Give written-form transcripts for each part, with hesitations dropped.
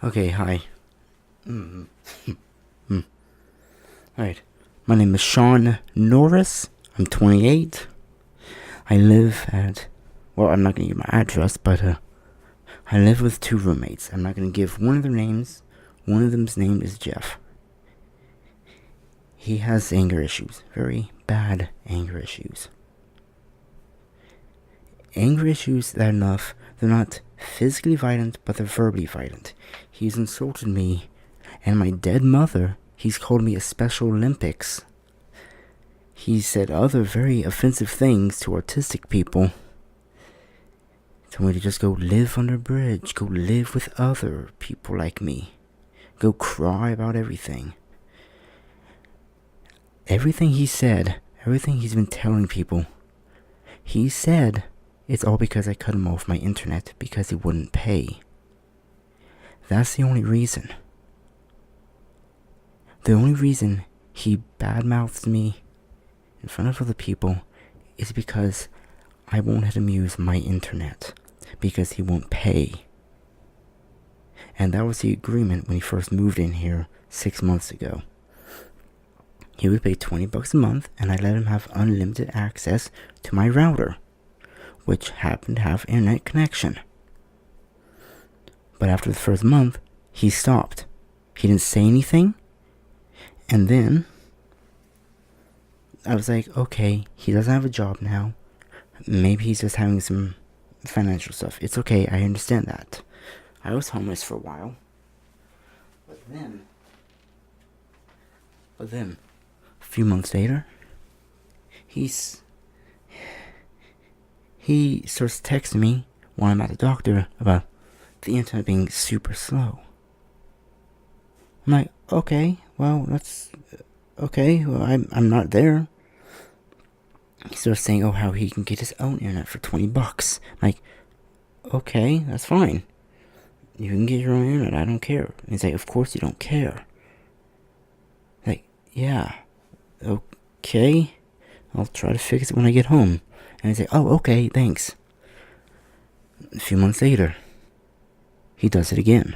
Okay, hi. Alright. My name is Sean Norris. I'm 28. I live at... Well, I'm not going to give my address, but I live with two roommates. I'm not going to give one of their names. One of them's name is Jeff. He has anger issues. Very bad anger issues. Anger issues that enough. They're not physically violent, but they're verbally violent. He's insulted me and my dead mother. He's called me a Special Olympics. He said other very offensive things to autistic people. Told me to just go live under a bridge. Go live with other people like me. Go cry about everything. Everything he said, everything he's been telling people, he said it's all because I cut him off my internet because he wouldn't pay. That's the only reason. The only reason he badmouths me in front of other people is because I won't let him use my internet because he won't pay. And that was the agreement when he first moved in here 6 months ago. He would pay $20 a month and I let him have unlimited access to my router, which happened to have internet connection. But after the first month, he stopped. He didn't say anything. And then I was like, okay, he doesn't have a job now. Maybe he's just having some financial stuff. It's okay, I understand that. I was homeless for a while. But then, a few months later, he starts texting me while I'm at the doctor about the internet being super slow. I'm like, okay, well, that's okay. Well, I'm not there. He starts saying, oh, how he can get his own internet for $20. I'm like, okay, that's fine. You can get your own internet. I don't care. And he's like, of course you don't care. Like, yeah, okay. I'll try to fix it when I get home. And he's like, oh, okay, thanks. A few months later, he does it again.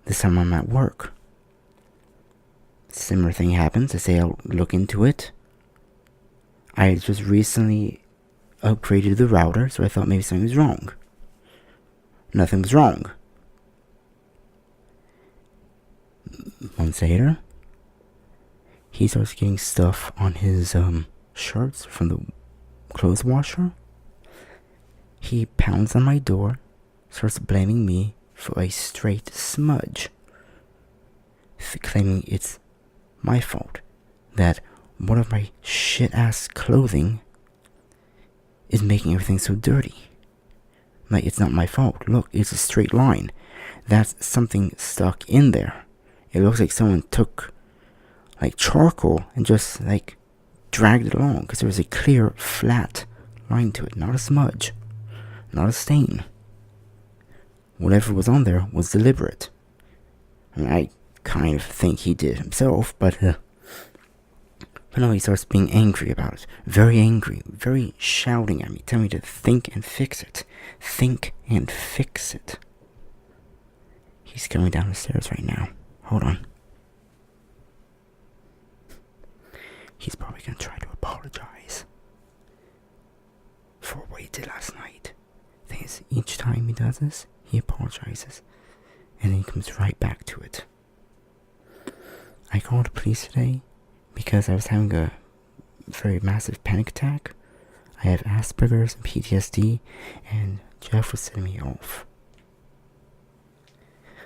This time I'm at work. Similar thing happens. I say I'll look into it. I just recently upgraded the router, so I thought maybe something was wrong. Nothing was wrong. Months later, he starts getting stuff on his shirts from the clothes washer. He pounds on my door, starts blaming me for a straight smudge, claiming it's my fault that one of my shit-ass clothing is making everything so dirty. Like, it's not my fault. Look, it's a straight line. That's something stuck in there. It looks like someone took, like, charcoal and just, like, dragged it along because there was a clear, flat line to it. Not a smudge. Not a stain. Whatever was on there was deliberate. I mean, I kind of think he did himself, but no, he starts being angry about it. Very angry. Very shouting at me. Telling me to think and fix it. Think and fix it. He's coming down the stairs right now. Hold on. He's probably going to try to apologize for what he did last night. The thing is, each time he does this, he apologizes. And then he comes right back to it. I called the police today because I was having a very massive panic attack. I have Asperger's and PTSD, and Jeff was setting me off.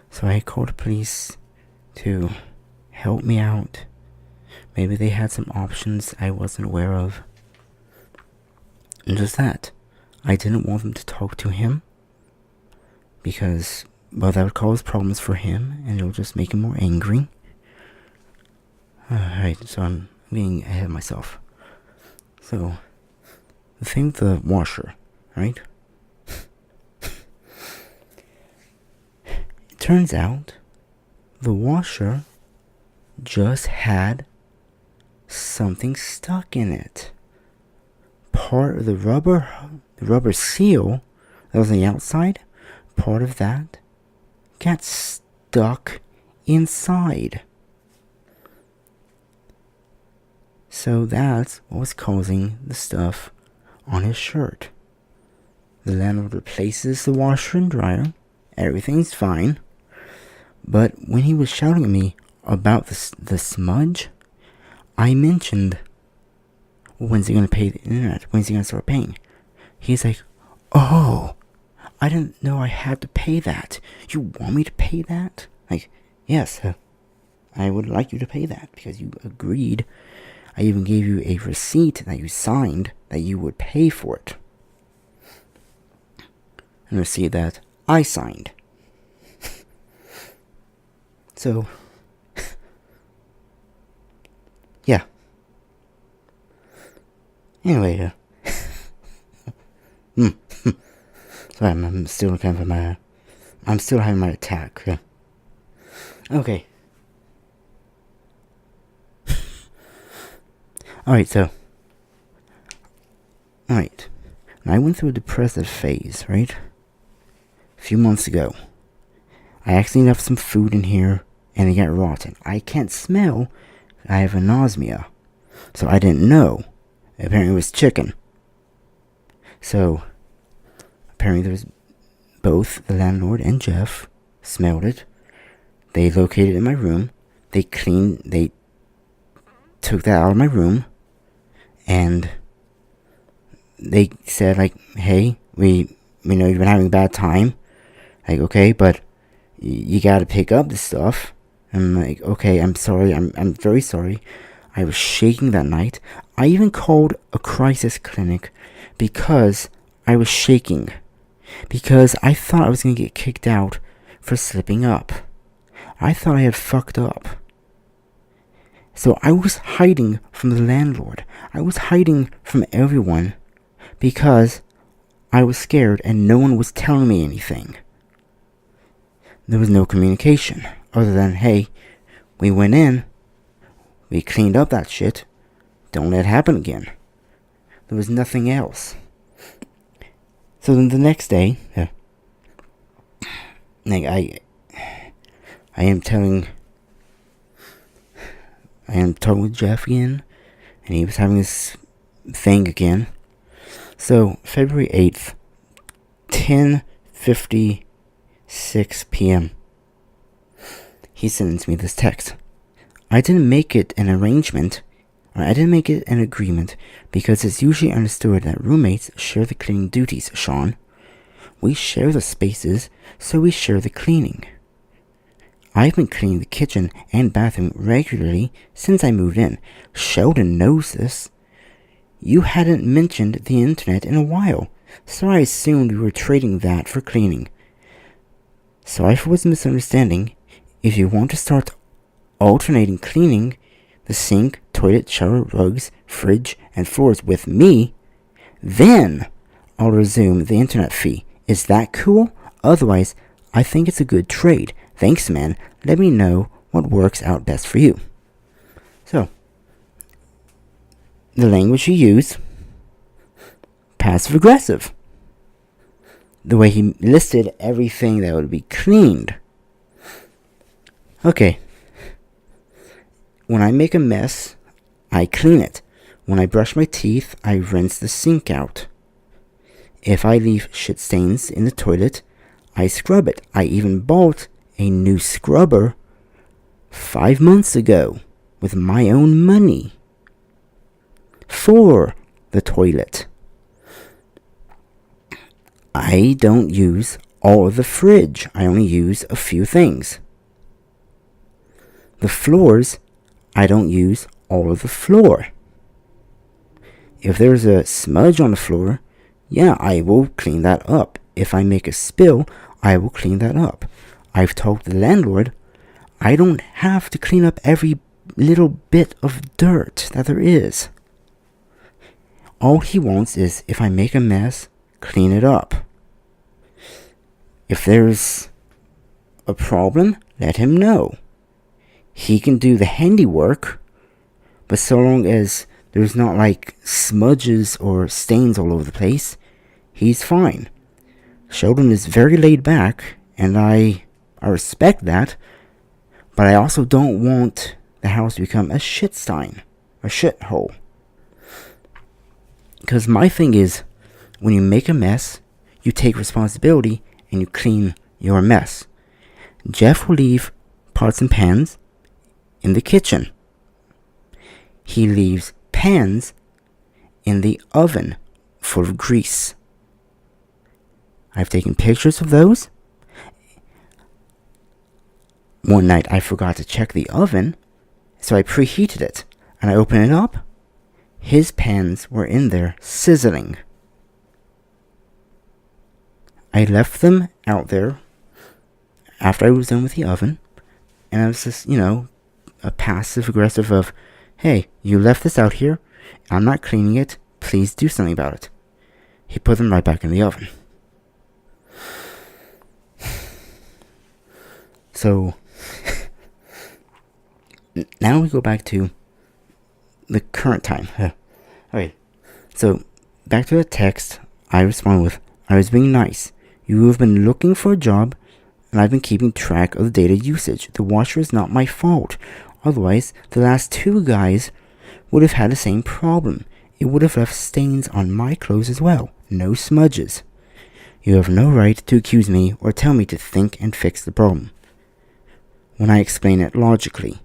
So I called the police to help me out. Maybe they had some options I wasn't aware of. And just that. I didn't want them to talk to him because, well, that would cause problems for him and it'll just make him more angry. Alright, so I'm getting ahead of myself. So, the thing with the washer, right? It turns out the washer just had something stuck in it. Part of the rubber seal that was on the outside, part of that got stuck inside. So that's what was causing the stuff on his shirt. The landlord replaces the washer and dryer. Everything's fine. But when he was shouting at me about the smudge, I mentioned, well, when's he going to pay the internet? When's he going to start paying? He's like, oh, I didn't know I had to pay that. You want me to pay that? Like, yes, I would like you to pay that because you agreed. I even gave you a receipt that you signed that you would pay for it. And receipt that I signed. So, yeah. Anyway, sorry, I'm still looking for I'm still having my attack. Yeah. Okay. Alright, Alright. When I went through a depressive phase, right? A few months ago. I accidentally left some food in here, and it got rotten. I can't smell. I have anosmia. So I didn't know. Apparently it was chicken. So, apparently there was both the landlord and Jeff smelled it. They located it in my room. They took that out of my room. And they said, like, hey, we know you've been having a bad time. Like, okay, but you gotta pick up this stuff. I'm like, okay, I'm sorry. I'm very sorry. I was shaking that night. I even called a crisis clinic because I was shaking. Because I thought I was gonna get kicked out for slipping up. I thought I had fucked up. So I was hiding from the landlord. I was hiding from everyone because I was scared and no one was telling me anything. There was no communication other than, hey, we went in, we cleaned up that shit, don't let it happen again. There was nothing else. So then the next day, like I am talking with Jeff again, and he was having this thing again. So, February 8th, 10:56 p.m., he sends me this text. I didn't make it an agreement, because it's usually understood that roommates share the cleaning duties, Sean. We share the spaces, so we share the cleaning. I've been cleaning the kitchen and bathroom regularly since I moved in. Sheldon knows this. You hadn't mentioned the internet in a while, so I assumed we were trading that for cleaning. Sorry for this misunderstanding. If you want to start alternating cleaning the sink, toilet, shower, rugs, fridge, and floors with me, then I'll resume the internet fee. Is that cool? Otherwise, I think it's a good trade. Thanks, man. Let me know what works out best for you. So, the language he used, passive-aggressive. The way he listed everything that would be cleaned. Okay. When I make a mess, I clean it. When I brush my teeth, I rinse the sink out. If I leave shit stains in the toilet, I scrub it. I even bought a new scrubber 5 months ago with my own money for the toilet. I don't use all of the fridge. I only use a few things. The floors, I don't use all of the floor. If there's a smudge on the floor, yeah, I will clean that up. If I make a spill, I will clean that up. I've told the landlord, I don't have to clean up every little bit of dirt that there is. All he wants is, if I make a mess, clean it up. If there's a problem, let him know. He can do the handiwork, but so long as there's not like smudges or stains all over the place, he's fine. Sheldon is very laid back, and I I respect that, but I also don't want the house to become a shitstein, a shithole. Because my thing is, when you make a mess, you take responsibility and you clean your mess. Jeff will leave pots and pans in the kitchen. He leaves pans in the oven full of grease. I've taken pictures of those. One night I forgot to check the oven, so I preheated it, and I opened it up. His pans were in there sizzling. I left them out there after I was done with the oven, and I was just, a passive aggressive of, hey, you left this out here, I'm not cleaning it, please do something about it. He put them right back in the oven. So, now we go back to the current time. Alright, so back to the text, I respond with, I was being nice. You have been looking for a job, and I've been keeping track of the data usage. The washer is not my fault. Otherwise, the last two guys would have had the same problem. It would have left stains on my clothes as well. No smudges. You have no right to accuse me or tell me to think and fix the problem. When I explain it logically,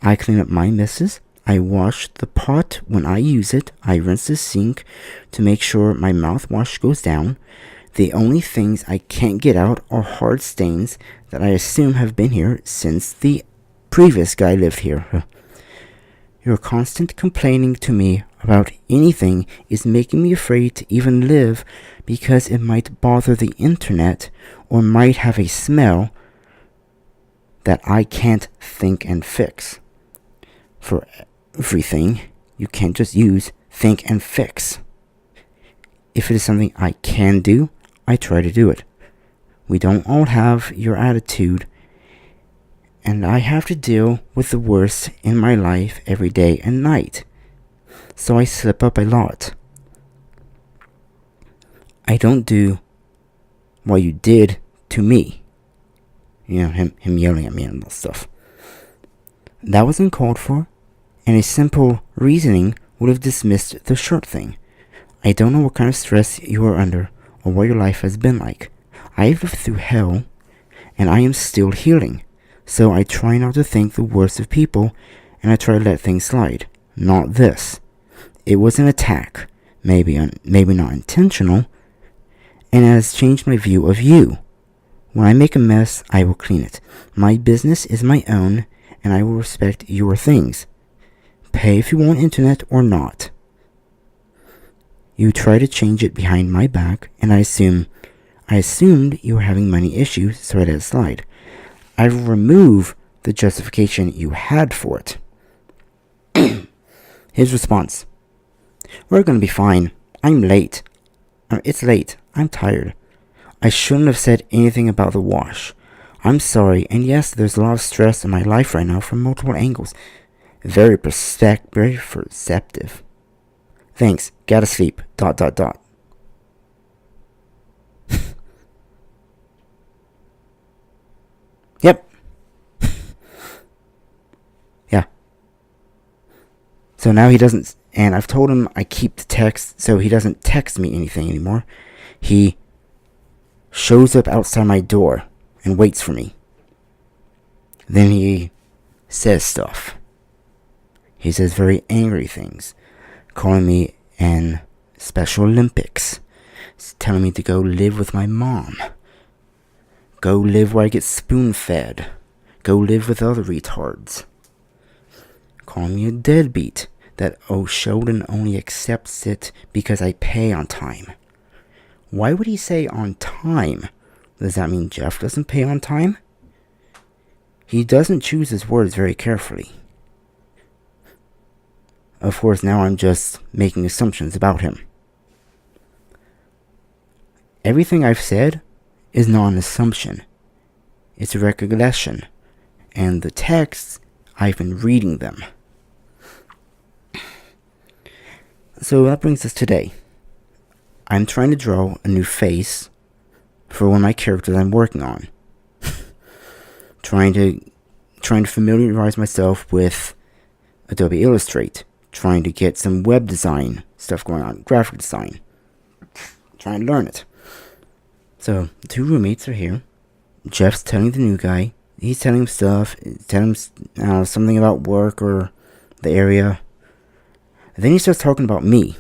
I clean up my messes. I wash the pot when I use it. I rinse the sink to make sure my mouthwash goes down. The only things I can't get out are hard stains that I assume have been here since the previous guy lived here. Your constant complaining to me about anything is making me afraid to even live because it might bother the internet or might have a smell that I can't think and fix. For everything, you can't just use think and fix. If it is something I can do, I try to do it. We don't all have your attitude, and I have to deal with the worst in my life every day and night. So I slip up a lot. I don't do what you did to me. Him yelling at me and all stuff. That was uncalled for, and a simple reasoning would have dismissed the shirt thing. I don't know what kind of stress you are under, or what your life has been like. I've lived through hell, and I am still healing. So I try not to think the worst of people, and I try to let things slide. Not this. It was an attack, maybe not intentional, and it has changed my view of you. When I make a mess, I will clean it. My business is my own, and I will respect your things. Pay if you want internet or not. You try to change it behind my back, and I assumed you were having money issues, so I let it slide. I will remove the justification you had for it. His response: we're gonna be fine. I'm late. It's late. I'm tired. I shouldn't have said anything about the wash. I'm sorry, and yes, there's a lot of stress in my life right now from multiple angles. Very perceptive. Thanks. Gotta sleep. ... Yep. Yeah. So now he doesn't, and I've told him I keep the text, so he doesn't text me anything anymore. He shows up outside my door and waits for me. Then he says stuff. He says very angry things, calling me an Special Olympics. He's telling me to go live with my mom. Go live where I get spoon-fed. Go live with other retards. Calling me a deadbeat. That Sheldon only accepts it because I pay on time. Why would he say on time? Does that mean Jeff doesn't pay on time? He doesn't choose his words very carefully. Of course, now I'm just making assumptions about him. Everything I've said is not an assumption. It's a recollection. And the texts, I've been reading them. So that brings us today. I'm trying to draw a new face for one of my characters I'm working on. trying to familiarize myself with Adobe Illustrator, trying to get some web design stuff going on, graphic design, trying to learn it. So, the 2 roommates are here. Jeff's telling the new guy, he's telling him stuff, telling him something about work or the area. And then he starts talking about me.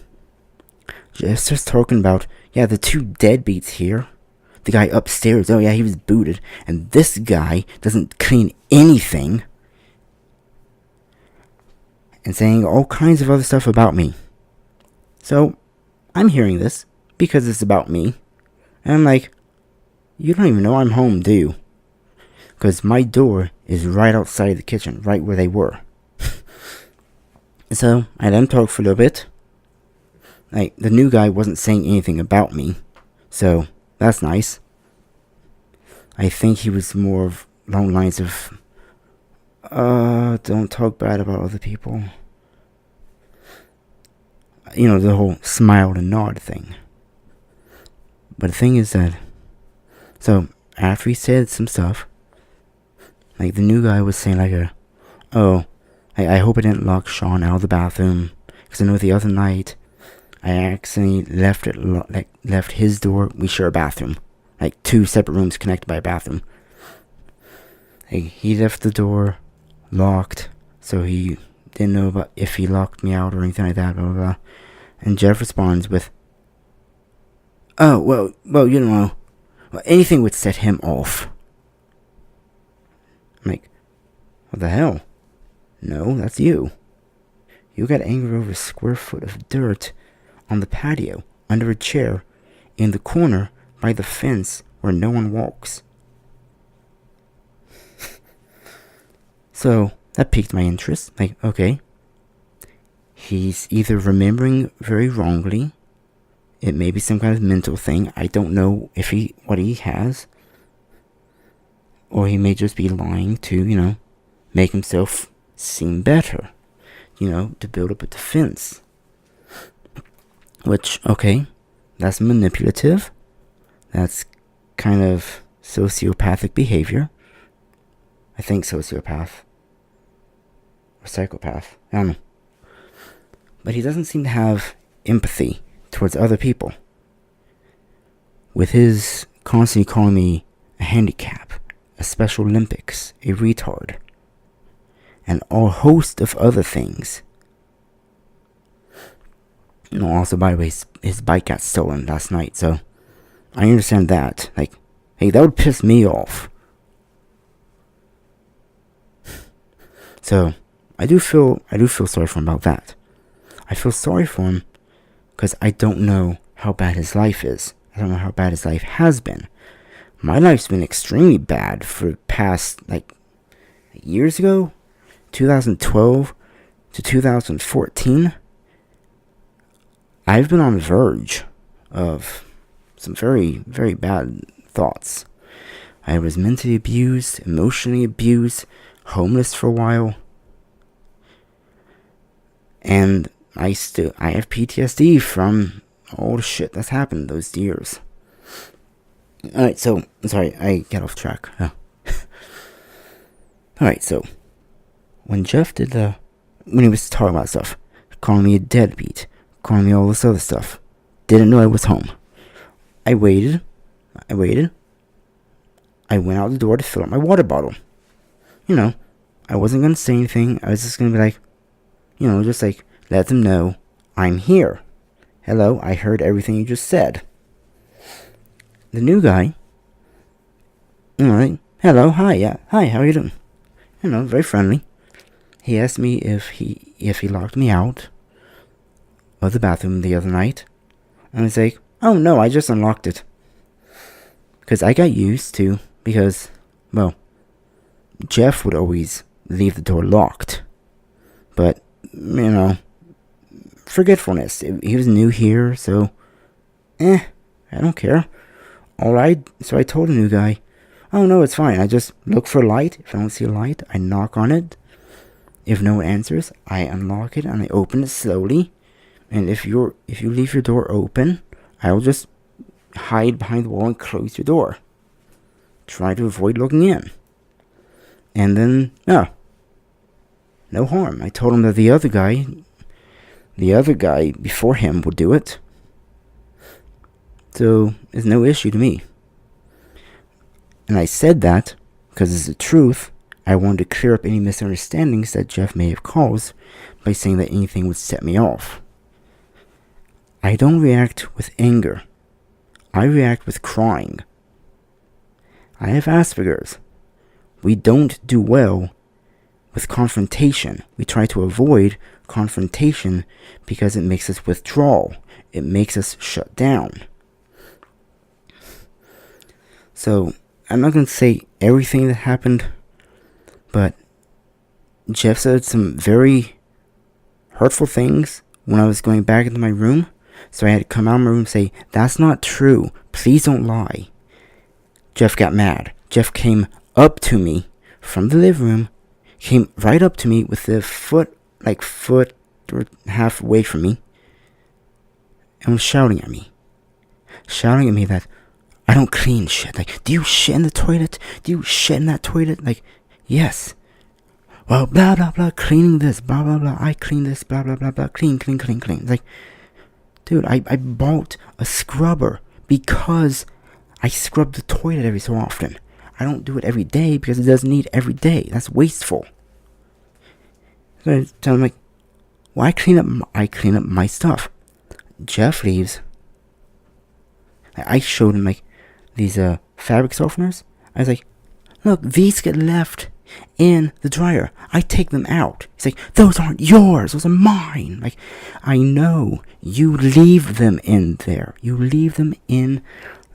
Jeff starts talking about, yeah, the 2 deadbeats here. The guy upstairs, oh yeah, he was booted. And this guy doesn't clean anything. And saying all kinds of other stuff about me. So, I'm hearing this because it's about me. And I'm like, you don't even know I'm home, do you? Because my door is right outside the kitchen, right where they were. So, I let him talk for a little bit. Like, the new guy wasn't saying anything about me. So, that's nice. I think he was more of along the lines of, don't talk bad about other people. You know, the whole smile and nod thing. But the thing is that, so, after he said some stuff, like, the new guy was saying, like, I hope I didn't lock Sean out of the bathroom, because I know the other night, I accidentally left his door. We share a bathroom, like 2 separate rooms connected by a bathroom. Like, he left the door locked, so he didn't know about if he locked me out or anything like that, blah, blah, blah. And Jeff responds with, oh, well, you know, anything would set him off. I'm like, what the hell? No, that's you. You got angry over a square foot of dirt on the patio, under a chair, in the corner, by the fence, where no one walks. So, that piqued my interest. Like, okay. He's either remembering very wrongly. It may be some kind of mental thing. I don't know what he has. Or he may just be lying to, make himself seem better. To build up a defense. Which, okay, that's manipulative. That's kind of sociopathic behavior. I think sociopath. Or psychopath. I don't know. But he doesn't seem to have empathy towards other people. With his constantly calling me a handicap, a Special Olympics, a retard, and a host of other things. Also, by the way, his bike got stolen last night, so I understand that. Like, hey, that would piss me off. So, I do feel sorry for him about that. I feel sorry for him because I don't know how bad his life is. I don't know how bad his life has been. My life's been extremely bad for the past, years ago, 2012 to 2014. I've been on the verge of some very, very bad thoughts. I was mentally abused, emotionally abused, homeless for a while. And I have PTSD from all the shit that's happened those years. Alright, so, sorry, I got off track. Alright, so, when Jeff when he was talking about stuff, calling me a deadbeat, calling me all this other stuff, didn't know I was home. I waited. I went out the door to fill up my water bottle. I wasn't going to say anything. I was just going to be like, just let them know I'm here. Hello, I heard everything you just said. The new guy, hello, hi, yeah, hi, how are you doing? Very friendly. He asked me if he locked me out of the bathroom the other night. And I was like, oh no, I just unlocked it. Because I got used to, Jeff would always leave the door locked. But, forgetfulness. He was new here, so, I don't care. So I told the new guy, oh no, it's fine. I just look for a light. If I don't see a light, I knock on it. If no one answers, I unlock it and I open it slowly. And if you leave your door open, I will just hide behind the wall and close your door. Try to avoid looking in. And then, no harm. I told him that the other guy before him would do it. So, it's no issue to me. And I said that because it's the truth. I wanted to clear up any misunderstandings that Jeff may have caused by saying that anything would set me off. I don't react with anger. I react with crying. I have Asperger's. We don't do well with confrontation. We try to avoid confrontation because it makes us withdraw. It makes us shut down. So, I'm not going to say everything that happened, but Jeff said some very hurtful things when I was going back into my room. So I had to come out of my room and say, that's not true. Please don't lie. Jeff got mad. Jeff came up to me from the living room, came right up to me with a foot or half away from me, and was shouting at me. Shouting at me that I don't clean shit. Like, do you shit in the toilet? Do you shit in that toilet? Like, yes. Well, blah, blah, blah, cleaning this, blah, blah, blah, I clean this, blah, blah, blah, blah, clean. Like, dude, I bought a scrubber because I scrub the toilet every so often. I don't do it every day because it doesn't need every day. That's wasteful. So I tell him, like, well, I clean up my stuff. Jeff leaves. I showed him, like, these fabric softeners. I was like, look, these get left in the dryer. I take them out. He's like, those aren't yours. Those are mine. Like, I know. You leave them in there. You leave them in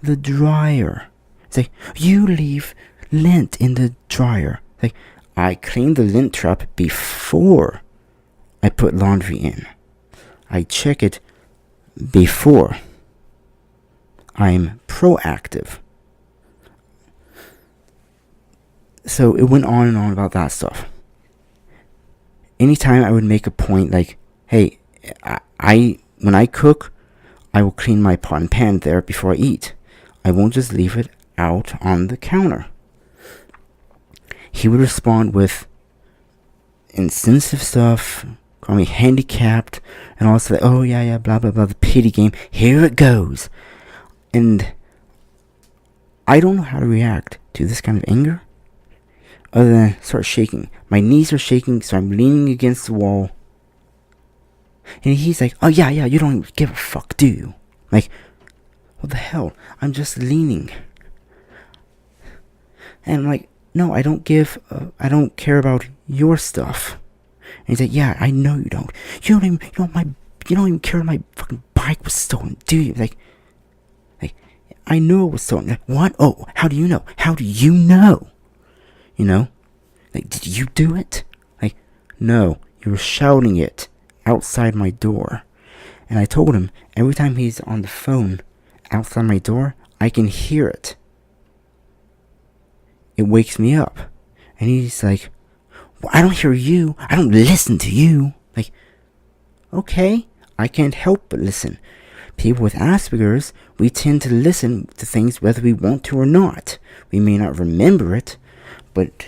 the dryer. It's like, you leave lint in the dryer. It's like, I clean the lint trap before I put laundry in. I check it before. I'm proactive. So it went on and on about that stuff. Anytime I would make a point like, hey, when I cook, I will clean my pot and pan there before I eat. I won't just leave it out on the counter. He would respond with insensitive stuff, call me handicapped, and also like, oh yeah, blah blah blah, the pity game, here it goes. And I don't know how to react to this kind of anger other than start shaking. My knees are shaking, so I'm leaning against the wall. And he's like, oh yeah, you don't even give a fuck, do you? Like, what the hell? I'm just leaning. And I'm like, no, I don't care about your stuff. And he's like, yeah, I know you don't. You don't even care if my fucking bike was stolen, do you? Like, I know it was stolen. Like, what? Oh, how do you know? How do you know? You know? Like, did you do it? Like, no, you were shouting it outside my door. And I told him, every time he's on the phone outside my door, I can hear it. It wakes me up. And he's like, well, I don't hear you. I don't listen to you. Like, okay, I can't help but listen. People with Asperger's, we tend to listen to things whether we want to or not. We may not remember it, but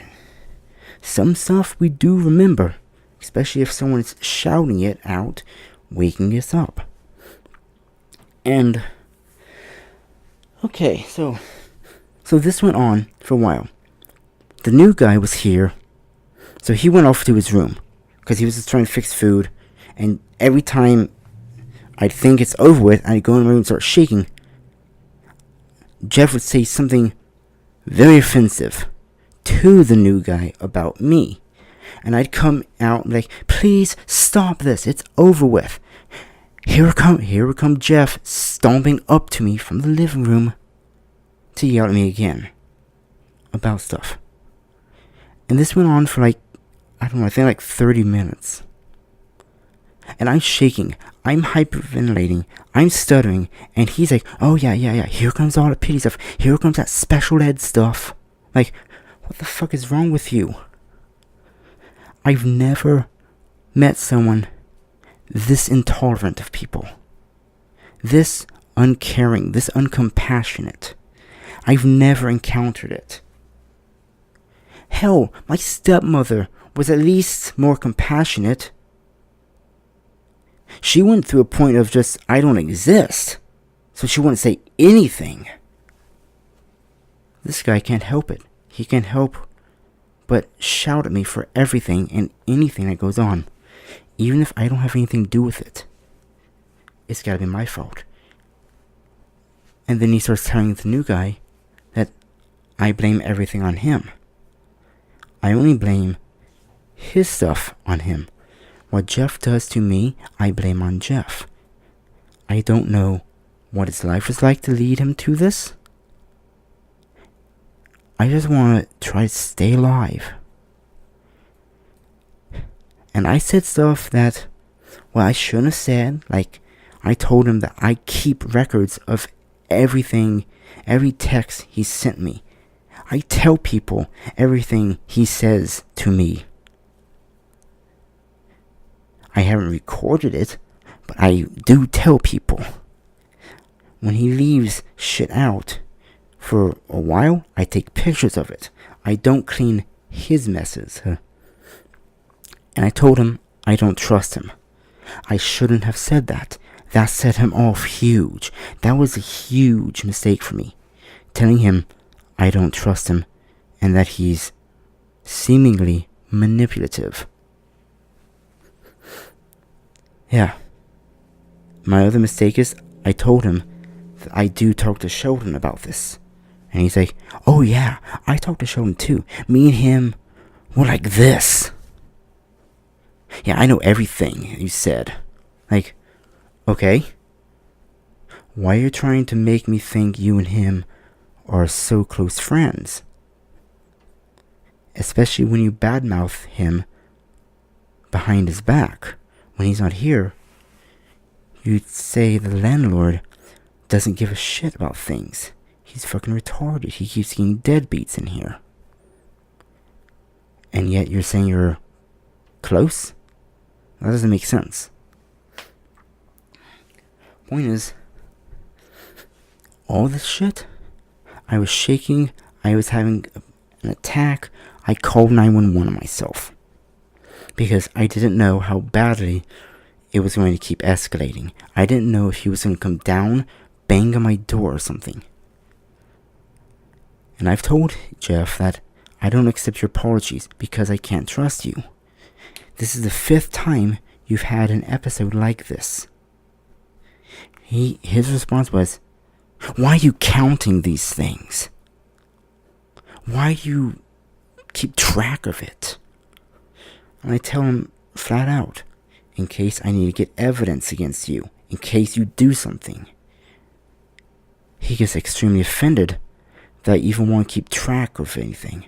some stuff we do remember, especially if someone is shouting it out, waking us up. And, okay, so this went on for a while. The new guy was here, so he went off to his room, because he was just trying to fix food, and every time I'd think it's over with, I'd go in my room and start shaking. Jeff would say something very offensive to the new guy about me. And I'd come out like, please stop this. It's over with. Here would come Jeff stomping up to me from the living room to yell at me again about stuff. And this went on for I think 30 minutes. And I'm shaking, I'm hyperventilating, I'm stuttering, and he's like, oh yeah, here comes all the pity stuff, here comes that special ed stuff. Like, what the fuck is wrong with you? I've never met someone this intolerant of people, this uncaring, this uncompassionate. I've never encountered it. Hell, my stepmother was at least more compassionate. She went through a point of just, I don't exist. So she wouldn't say anything. This guy can't help it. He can't help but shout at me for everything and anything that goes on. Even if I don't have anything to do with it. It's gotta be my fault. And then he starts telling the new guy that I blame everything on him. I only blame his stuff on him. What Jeff does to me, I blame on Jeff. I don't know what his life is like to lead him to this. I just want to try to stay alive. And I said stuff that, well, I shouldn't have said. Like, I told him that I keep records of everything, every text he sent me. I tell people everything he says to me. I haven't recorded it, but I do tell people. When he leaves shit out for a while, I take pictures of it. I don't clean his messes. And I told him I don't trust him. I shouldn't have said that. That set him off huge. That was a huge mistake for me. Telling him I don't trust him and that he's seemingly manipulative. Yeah. My other mistake is I told him that I do talk to Sheldon about this. And he's like, oh yeah, I talked to Sheldon too. Me and him were like this. Yeah, I know everything you said. Like, okay. Why are you trying to make me think you and him are so close friends? Especially when you badmouth him behind his back. When he's not here, you'd say the landlord doesn't give a shit about things. He's fucking retarded. He keeps getting deadbeats in here. And yet you're saying you're close? That doesn't make sense. Point is, all this shit, I was shaking, I was having an attack, I called 911 on myself. Because I didn't know how badly it was going to keep escalating. I didn't know if he was going to come down, bang on my door or something. And I've told Jeff that I don't accept your apologies because I can't trust you. This is the 5th time you've had an episode like this. His response was, why are you counting these things? Why do you keep track of it? And I tell him flat out, in case I need to get evidence against you, in case you do something. He gets extremely offended that I even want to keep track of anything.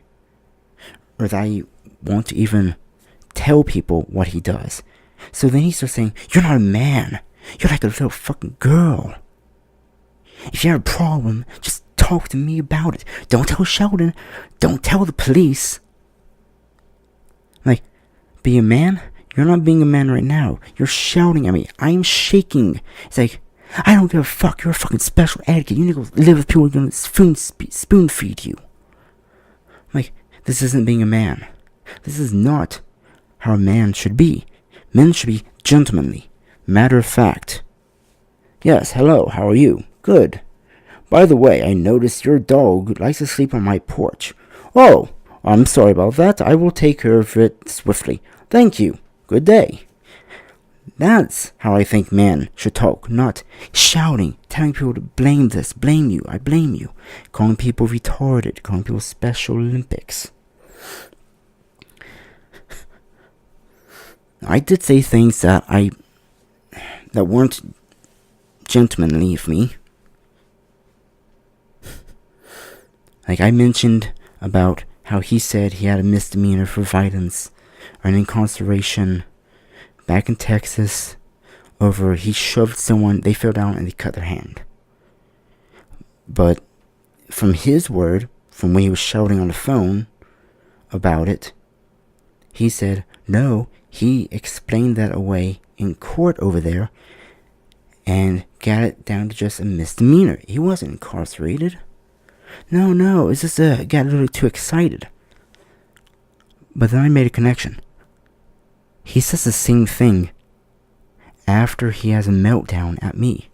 Or that I want to even tell people what he does. So then he starts saying, you're not a man. You're like a little fucking girl. If you have a problem, just talk to me about it. Don't tell Sheldon. Don't tell the police. Like, be a man? You're not being a man right now. You're shouting at me. I'm shaking. It's like, I don't give a fuck. You're a fucking special etiquette. You need to go live with people who are going to spoon feed you. Like, this isn't being a man. This is not how a man should be. Men should be gentlemanly. Matter of fact. Yes, hello, how are you? Good. By the way, I noticed your dog likes to sleep on my porch. Oh, I'm sorry about that. I will take care of it swiftly. Thank you. Good day. That's how I think men should talk, not shouting, telling people to blame this, blame you, I blame you, calling people retarded, calling people Special Olympics. I did say things that weren't gentlemanly of me. Like I mentioned about how he said he had a misdemeanor for violence or an incarceration back in Texas over he shoved someone, they fell down and they cut their hand. But from his word, from when he was shouting on the phone about it, he said, no, he explained that away in court over there and got it down to just a misdemeanor. He wasn't incarcerated. No, it's just got a little too excited. But then I made a connection. He says the same thing after he has a meltdown at me.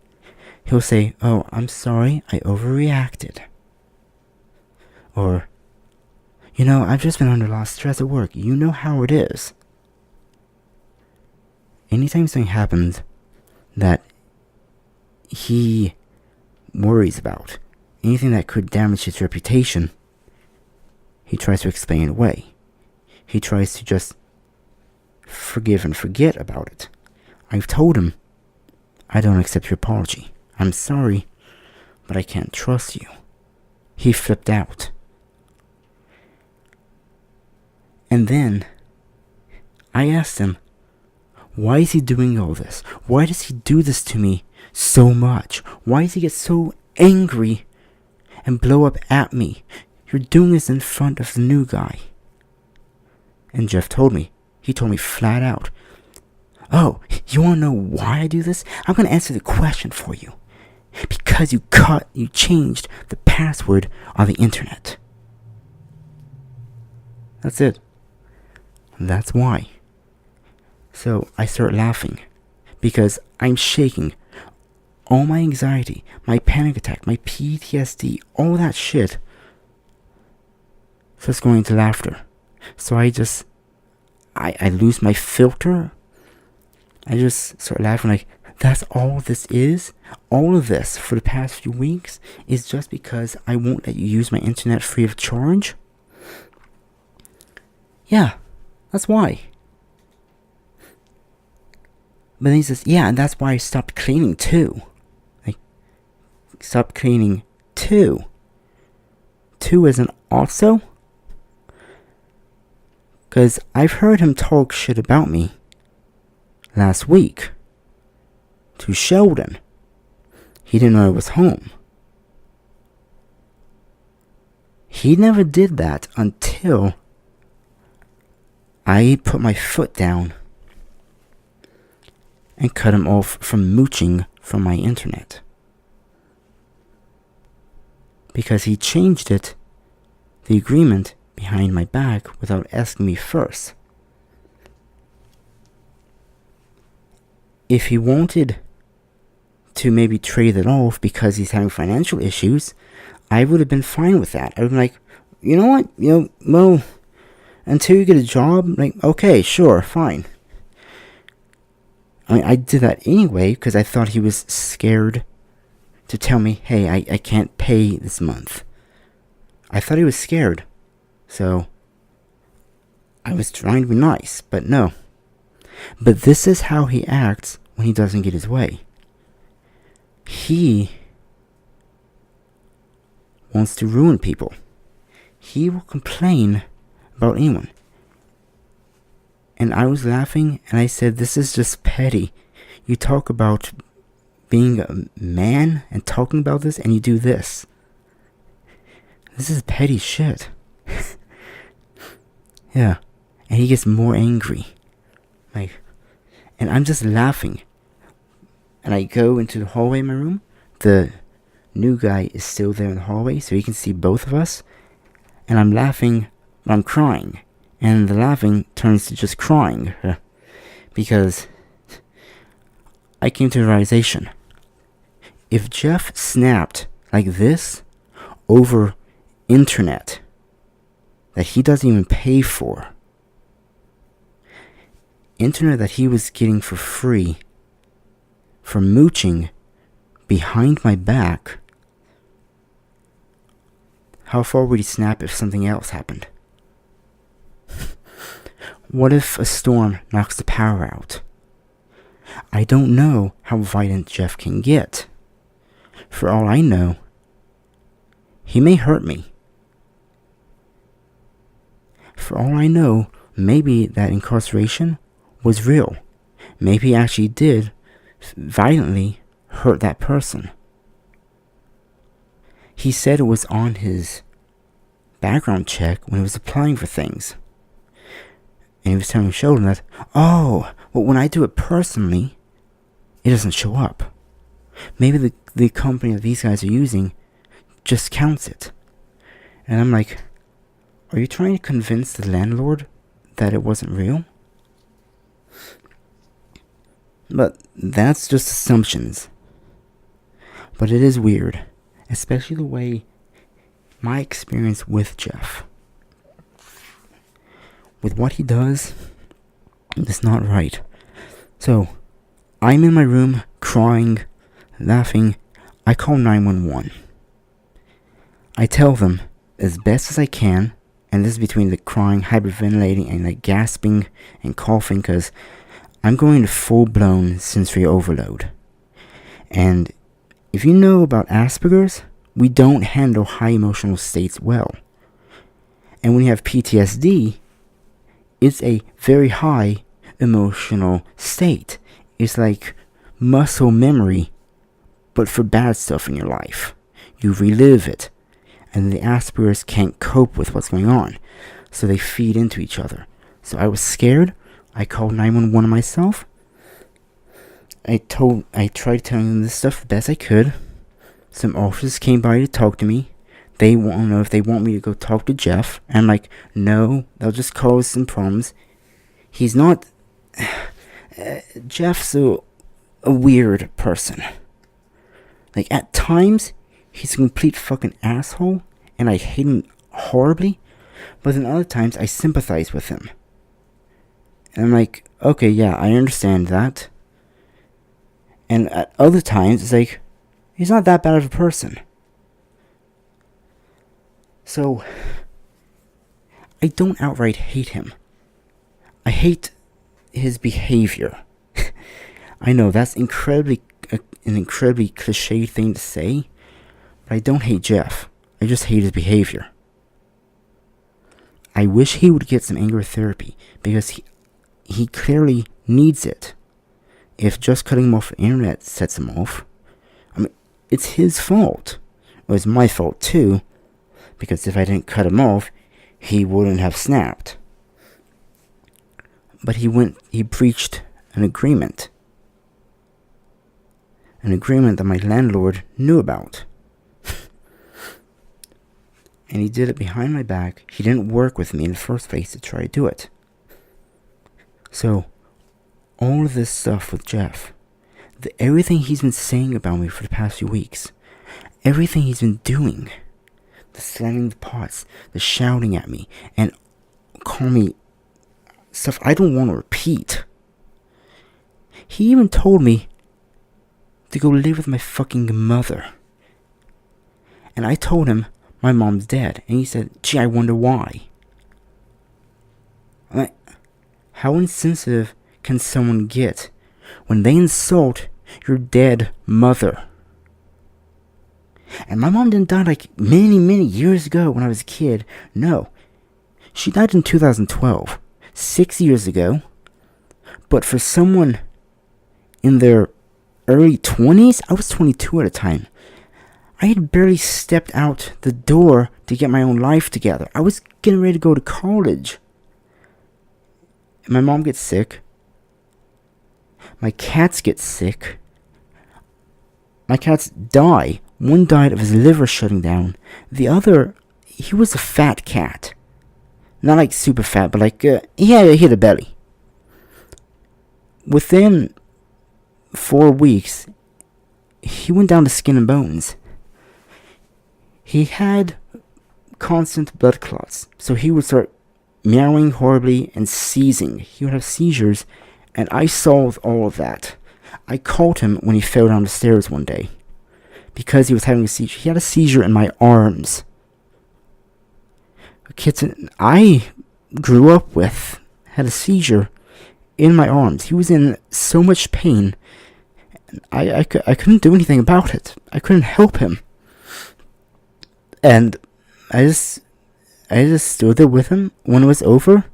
He'll say, "Oh, I'm sorry, I overreacted." Or, "I've just been under a lot of stress at work. You know how it is." Anytime something happens that he worries about, anything that could damage his reputation, he tries to explain it away. He tries to just forgive and forget about it. I've told him, "I don't accept your apology. I'm sorry, but I can't trust you." He flipped out. And then I asked him, why is he doing all this? Why does he do this to me so much? Why does he get so angry and blow up at me? You're doing this in front of the new guy. And Jeff told me. He told me flat out, "Oh, you want to know why I do this? I'm going to answer the question for you. Because you changed the password on the internet." That's it. That's why. So I start laughing because I'm shaking. All my anxiety, my panic attack, my PTSD, all that shit starts going into laughter. So I lose my filter. I just start laughing like, that's all this is? All of this for the past few weeks is just because I won't let you use my internet free of charge? Yeah, that's why. But then he says, yeah, and that's why I stopped cleaning too. Like, stopped cleaning too. Two as an also? Because I've heard him talk shit about me last week to Sheldon. He didn't know I was home. He never did that until I put my foot down and cut him off from mooching from my internet. Because he changed the agreement behind my back without asking me first. If he wanted to maybe trade it off because he's having financial issues, I would have been fine with that. I would be like, you know what? Mo, until you get a job, like, okay, sure, fine. I mean, I did that anyway because I thought he was scared to tell me, hey, I can't pay this month. I thought he was scared. So I was trying to be nice, but no. But this is how he acts when he doesn't get his way. He wants to ruin people. He will complain about anyone. And I was laughing and I said, this is just petty. You talk about being a man and talking about this and you do this. This is petty shit. Yeah. And he gets more angry. And I'm just laughing. And I go into the hallway in my room. The new guy is still there in the hallway, so he can see both of us. And I'm laughing, but I'm crying. And the laughing turns to just crying. Because I came to the realization. If Jeff snapped like this over internet that he doesn't even pay for, internet that he was getting for free for mooching behind my back, how far would he snap if something else happened? What if a storm knocks the power out? I don't know how violent Jeff can get. For all I know, he may hurt me. For all I know, maybe that incarceration was real. Maybe he actually did violently hurt that person. He said it was on his background check when he was applying for things. And he was telling Sheldon that, well, when I do it personally, it doesn't show up. Maybe the company that these guys are using just counts it. And I'm like, are you trying to convince the landlord that it wasn't real. But that's just assumptions. But it is weird, especially the way my experience with Jeff. With what he does, it's not right. So, I'm in my room, crying, laughing. I call 911. I tell them, as best as I can, and this is between the crying, hyperventilating, and like gasping and coughing, because I'm going to full-blown sensory overload. And if you know about Asperger's, we don't handle high emotional states well. And when you have PTSD, it's a very high emotional state. It's like muscle memory, but for bad stuff in your life. You relive it. And the Asperger's can't cope with what's going on. So they feed into each other. So I was scared. I called 911 myself. I tried telling them this stuff the best I could. Some officers came by to talk to me. They want to know if they want me to go talk to Jeff. And I'm like, no, they'll just cause some problems. He's not... Jeff's a weird person. Like, at times, he's a complete fucking asshole, and I hate him horribly. But then other times, I sympathize with him. And I'm like, okay, yeah, I understand that. And at other times, it's like, he's not that bad of a person. So, I don't outright hate him. I hate his behavior. I know that's an incredibly cliche thing to say, but I don't hate Jeff. I just hate his behavior. I wish he would get some anger therapy, because he clearly needs it. If just cutting him off the internet sets him off, I mean, it's his fault. It was my fault too, because if I didn't cut him off, he wouldn't have snapped. But he breached an agreement. An agreement that my landlord knew about. And he did it behind my back. He didn't work with me in the first place to try to do it. So, all of this stuff with Jeff, everything he's been saying about me for the past few weeks, everything he's been doing, the slamming the pots, the shouting at me, and calling me stuff I don't want to repeat. He even told me to go live with my fucking mother. And I told him my mom's dead. And he said, gee, I wonder why. I'm like, how insensitive can someone get when they insult your dead mother? And my mom didn't die like many, many years ago when I was a kid. No. She died in 2012. 6 years ago. But for someone in their early 20s, I was 22 at the time. I had barely stepped out the door to get my own life together. I was getting ready to go to college. And my mom gets sick. My cats get sick. My cats die. One died of his liver shutting down. The other, he was a fat cat. Not like super fat, but like, he had a belly. Within 4 weeks, he went down to skin and bones. He had constant blood clots, so he would start meowing horribly and seizing. He would have seizures, and I solved all of that. I called him when he fell down the stairs one day, because he was having a seizure. He had a seizure in my arms. A kitten I grew up with had a seizure in my arms. He was in so much pain. I couldn't do anything about it. I couldn't help him. And I just stood there with him. When it was over,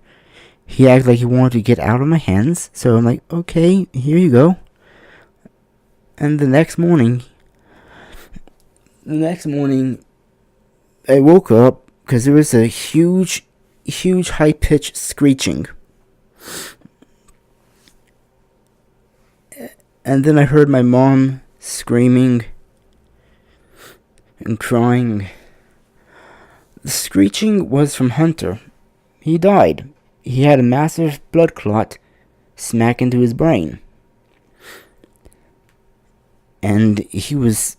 he acted like he wanted to get out of my hands. So I'm like, okay, here you go. And the next morning, I woke up because there was a huge high-pitched screeching. And then I heard my mom screaming and crying. The screeching was from Hunter. He died. he had a massive blood clot smack into his brain. And he was,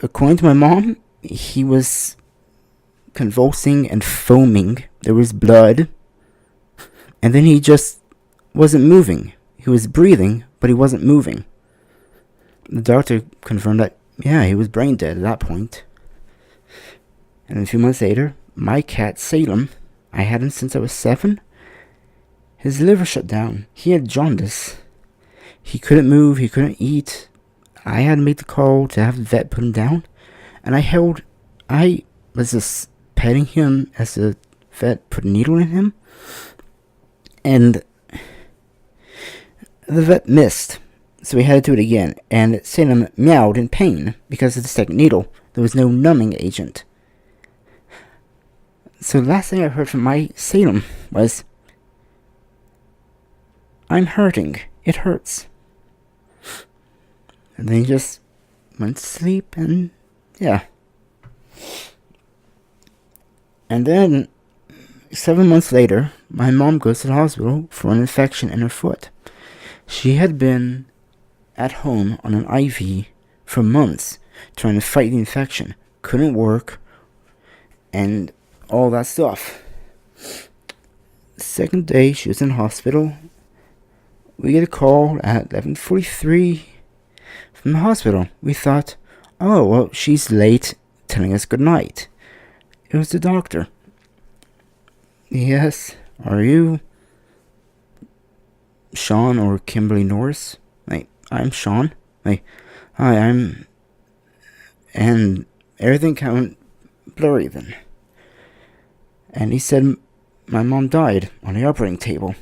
according to my mom, he was convulsing and foaming. There was blood. And then he just wasn't moving. He was breathing, but he wasn't moving. The doctor confirmed that, yeah, he was brain dead at that point. And a few months later, my cat Salem, I had him since I was 7. His liver shut down. He had jaundice. He couldn't move. He couldn't eat. I had to make the call to have the vet put him down. And I was just petting him as the vet put a needle in him. And the vet missed. So we had to do it again. And Salem meowed in pain because of the second needle. There was no numbing agent. So the last thing I heard from my Salem was, "I'm hurting. It hurts." And then he just went to sleep, and yeah. And then 7 months later, my mom goes to the hospital for an infection in her foot. She had been at home on an IV for months trying to fight the infection. Couldn't work, and all that stuff. Second day she was in hospital. We get a call at 11:43 from the hospital. We thought, oh, well, she's late telling us goodnight. It was the doctor. "Yes, are you Sean or Kimberly Norris?" I'm Sean. Hi, I'm... And everything kind of went blurry then. And he said my mom died on the operating table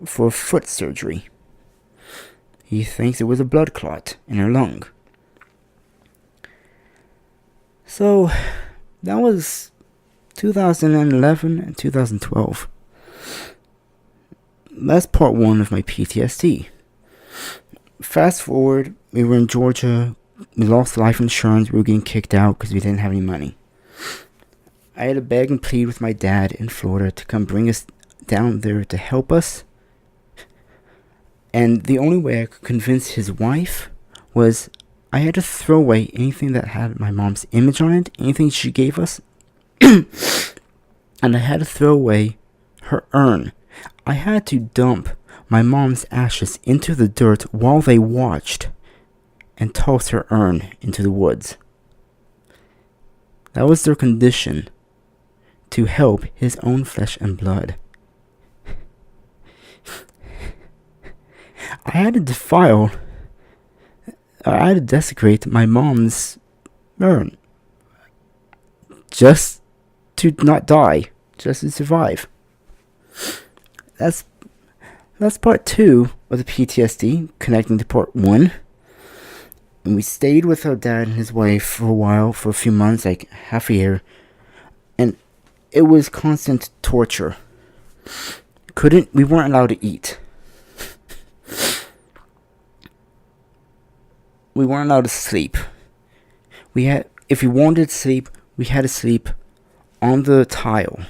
for foot surgery. He thinks it was a blood clot in her lung. So, that was 2011 and 2012. That's part 1 of my PTSD. Fast forward, we were in Georgia. We lost life insurance. We were getting kicked out because we didn't have any money. I had to beg and plead with my dad in Florida to come bring us down there to help us. And the only way I could convince his wife was I had to throw away anything that had my mom's image on it, anything she gave us. And I had to throw away her urn. I had to dump my mom's ashes into the dirt while they watched and toss her urn into the woods. That was their condition to help his own flesh and blood. I had to desecrate my mom's urn just to not die, just to survive. That's part 2 of the PTSD, connecting to part 1. And we stayed with our dad and his wife for a while, for a few months, like half a year. And it was constant torture. We weren't allowed to eat. We weren't allowed to sleep. If we wanted to sleep, we had to sleep on the tile.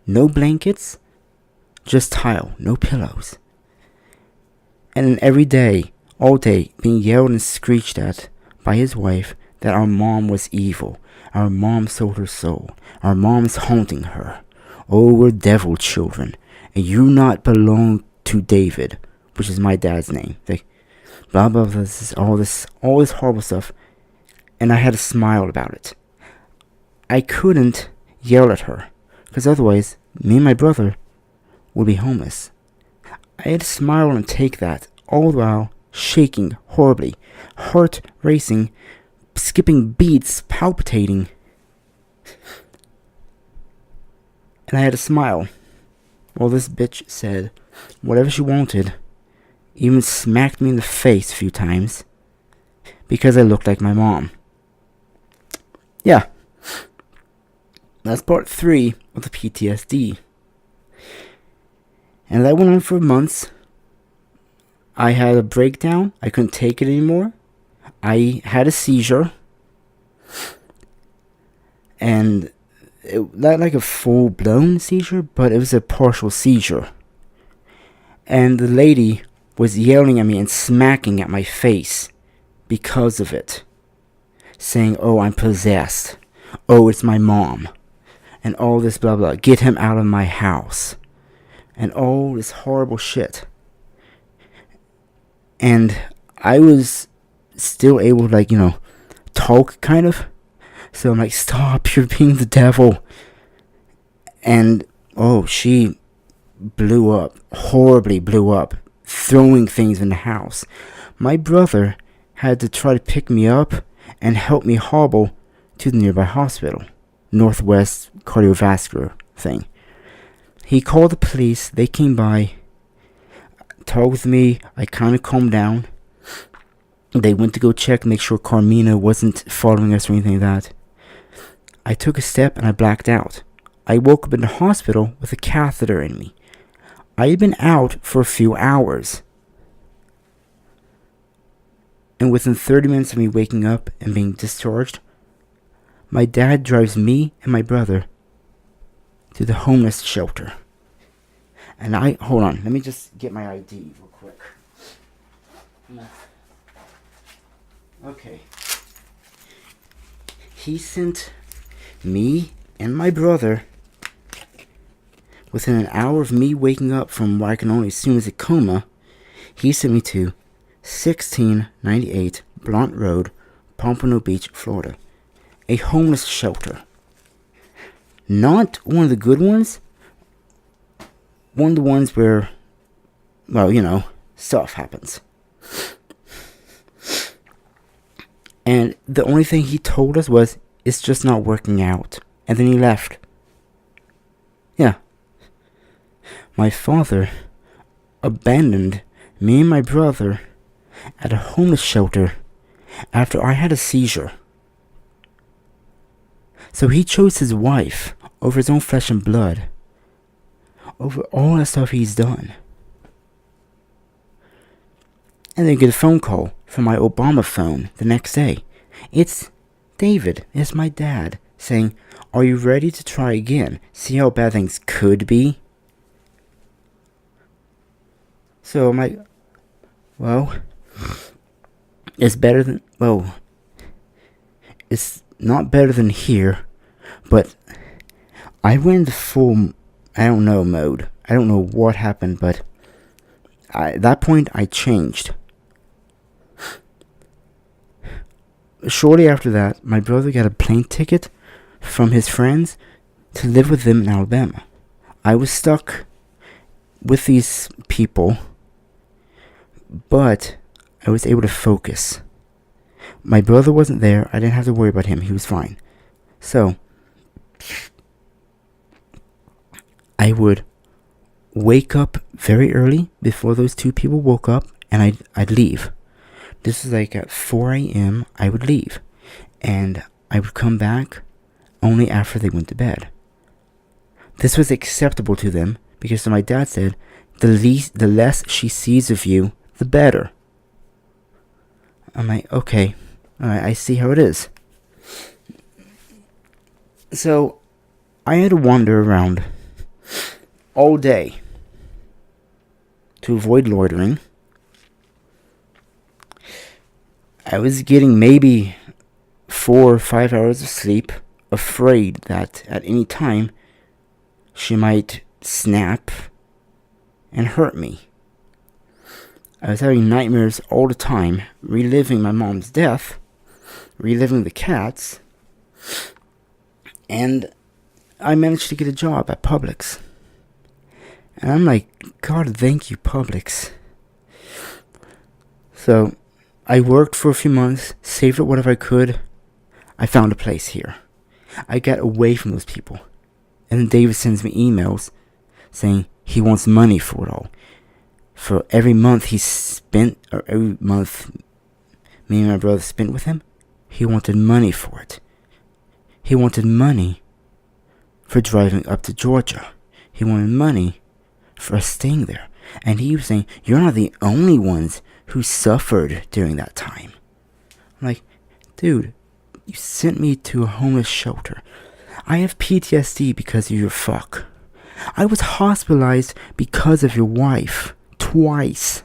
No blankets, just tile, no pillows. And then every day, all day, being yelled and screeched at by his wife that our mom was evil. Our mom sold her soul. Our mom's haunting her. Oh, we're devil children. And you not belong to David, which is my dad's name. Blah, blah, blah, all this horrible stuff. And I had to smile about it. I couldn't yell at her, because otherwise, me and my brother would be homeless. I had to smile and take that, all the while shaking horribly, heart racing, skipping beats, palpitating. And I had to smile while this bitch said whatever she wanted, even smacked me in the face a few times because I looked like my mom. Yeah. That's part 3 of the PTSD. And that went on for months. I had a breakdown. I couldn't take it anymore. I had a seizure. And not like a full-blown seizure, but it was a partial seizure. And the lady was yelling at me and smacking at my face because of it. Saying, oh, I'm possessed. Oh, it's my mom. And all this blah blah. Get him out of my house. And all this horrible shit. And I was still able to, talk kind of. So I'm like, stop, you're being the devil. And, she blew up. Horribly blew up. Throwing things in the house. My brother had to try to pick me up and help me hobble to the nearby hospital. Northwest cardiovascular thing. He called the police. They came by. Talked with me. I kind of calmed down. They went to go check, make sure Carmina wasn't following us or anything like that. I took a step and I blacked out. I woke up in the hospital with a catheter in me. I had been out for a few hours. And within 30 minutes of me waking up and being discharged, my dad drives me and my brother to the homeless shelter. And hold on, let me just get my ID real quick. Okay. He sent me and my brother, within an hour of me waking up from what I can only assume is a coma, he sent me to 1698 Blount Road, Pompano Beach, Florida. A homeless shelter. Not one of the good ones. One of the ones where, stuff happens. And the only thing he told us was, it's just not working out. And then he left. Yeah. My father abandoned me and my brother at a homeless shelter after I had a seizure. So he chose his wife over his own flesh and blood. Over all that stuff he's done. And then get a phone call from my Obama phone the next day. It's David, it's my dad, saying, are you ready to try again? See how bad things could be? So I'm like, well, it's better than, it's not better than here, but I went into full, mode. I don't know what happened, but at that point I changed. Shortly after that, my brother got a plane ticket from his friends to live with them in Alabama. I was stuck with these people, but I was able to focus. My brother wasn't there. I didn't have to worry about him. He was fine. So, I would wake up very early before those two people woke up, and I'd leave. This is like at 4 a.m. I would leave, and I would come back only after they went to bed. This was acceptable to them because my dad said, the less she sees of you, the better. I'm like, okay, alright, I see how it is. So, I had to wander around all day to avoid loitering. I was getting maybe 4 or 5 hours of sleep, afraid that at any time she might snap and hurt me. I was having nightmares all the time, reliving my mom's death, reliving the cats, and I managed to get a job at Publix. And I'm like, God, thank you, Publix. So, I worked for a few months, saved up whatever I could. I found a place here. I got away from those people. And then David sends me emails saying he wants money for it all. For every month he spent, or every month me and my brother spent with him, he wanted money for it. He wanted money for driving up to Georgia. He wanted money for us staying there. And he was saying, you're not the only ones who suffered during that time. I'm like, dude, you sent me to a homeless shelter. I have PTSD because of your fuck. I was hospitalized because of your wife twice.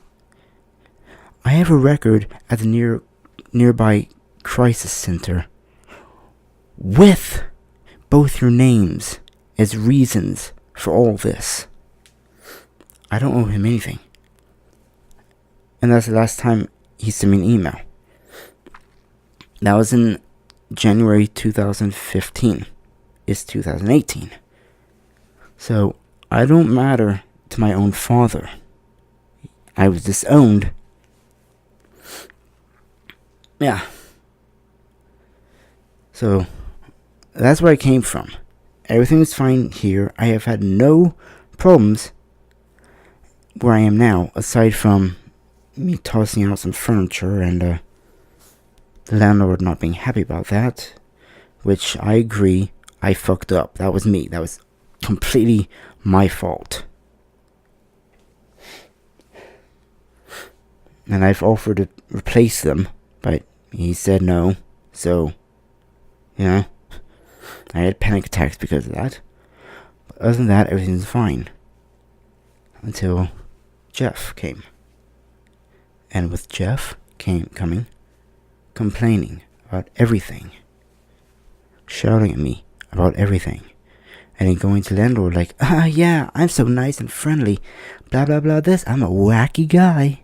I have a record at the nearby crisis center with both your names as reasons for all this. I don't owe him anything. And that's the last time he sent me an email. That was in January 2015. It's 2018. So, I don't matter to my own father. I was disowned. Yeah. So, that's where I came from. Everything is fine here. I have had no problems where I am now, aside from me tossing out some furniture and the landlord not being happy about that, which I agree, I fucked up. That was me. That was completely my fault. And I've offered to replace them, but he said no. So, I had panic attacks because of that. But other than that, everything's fine. Until Jeff came. And with Jeff coming, complaining about everything. Shouting at me about everything. And then going to landlord like, yeah, I'm so nice and friendly. Blah, blah, blah, this. I'm a wacky guy.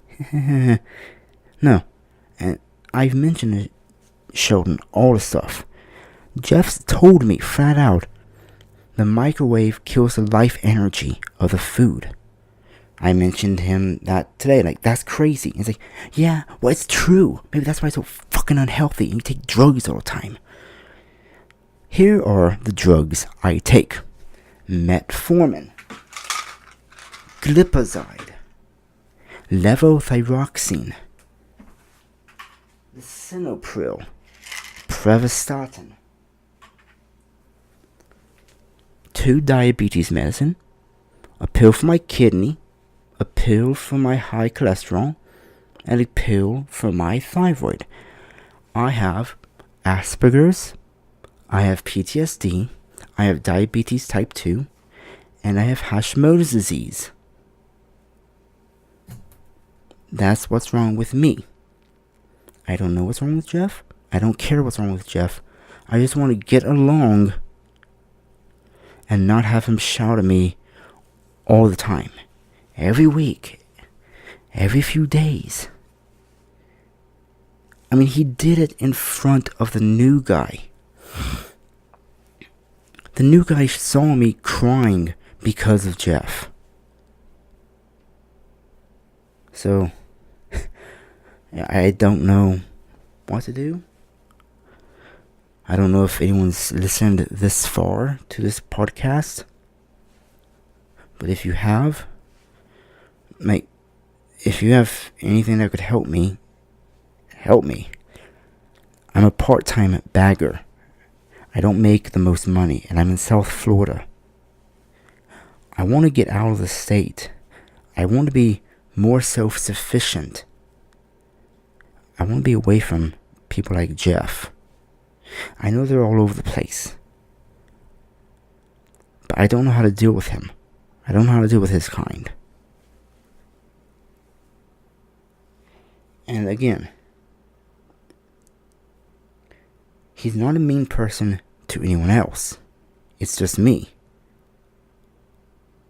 No. And I've mentioned it, Sheldon, all the stuff. Jeff's told me flat out, the microwave kills the life energy of the food. I mentioned him that today, like, that's crazy. He's like, yeah, well, it's true. Maybe that's why it's so fucking unhealthy and you take drugs all the time. Here are the drugs I take. Metformin, glipizide, levothyroxine, lisinopril, pravastatin, 2 diabetes medicine, a pill for my kidney, a pill for my high cholesterol, and a pill for my thyroid. I have Asperger's, I have PTSD, I have diabetes type 2, and I have Hashimoto's disease. That's what's wrong with me. I don't know what's wrong with Jeff. I don't care what's wrong with Jeff. I just want to get along and not have him shout at me all the time. Every week. Every few days. I mean, he did it in front of the new guy. The new guy saw me crying because of Jeff. So, I don't know what to do. I don't know if anyone's listened this far to this podcast. But if you have, if you have anything that could help me, help me. I'm a part-time bagger. I don't make the most money, and I'm in South Florida. I want to get out of the state. I want to be more self-sufficient. I want to be away from people like Jeff. I know they're all over the place. But I don't know how to deal with him. I don't know how to deal with his kind. And again, he's not a mean person to anyone else. It's just me.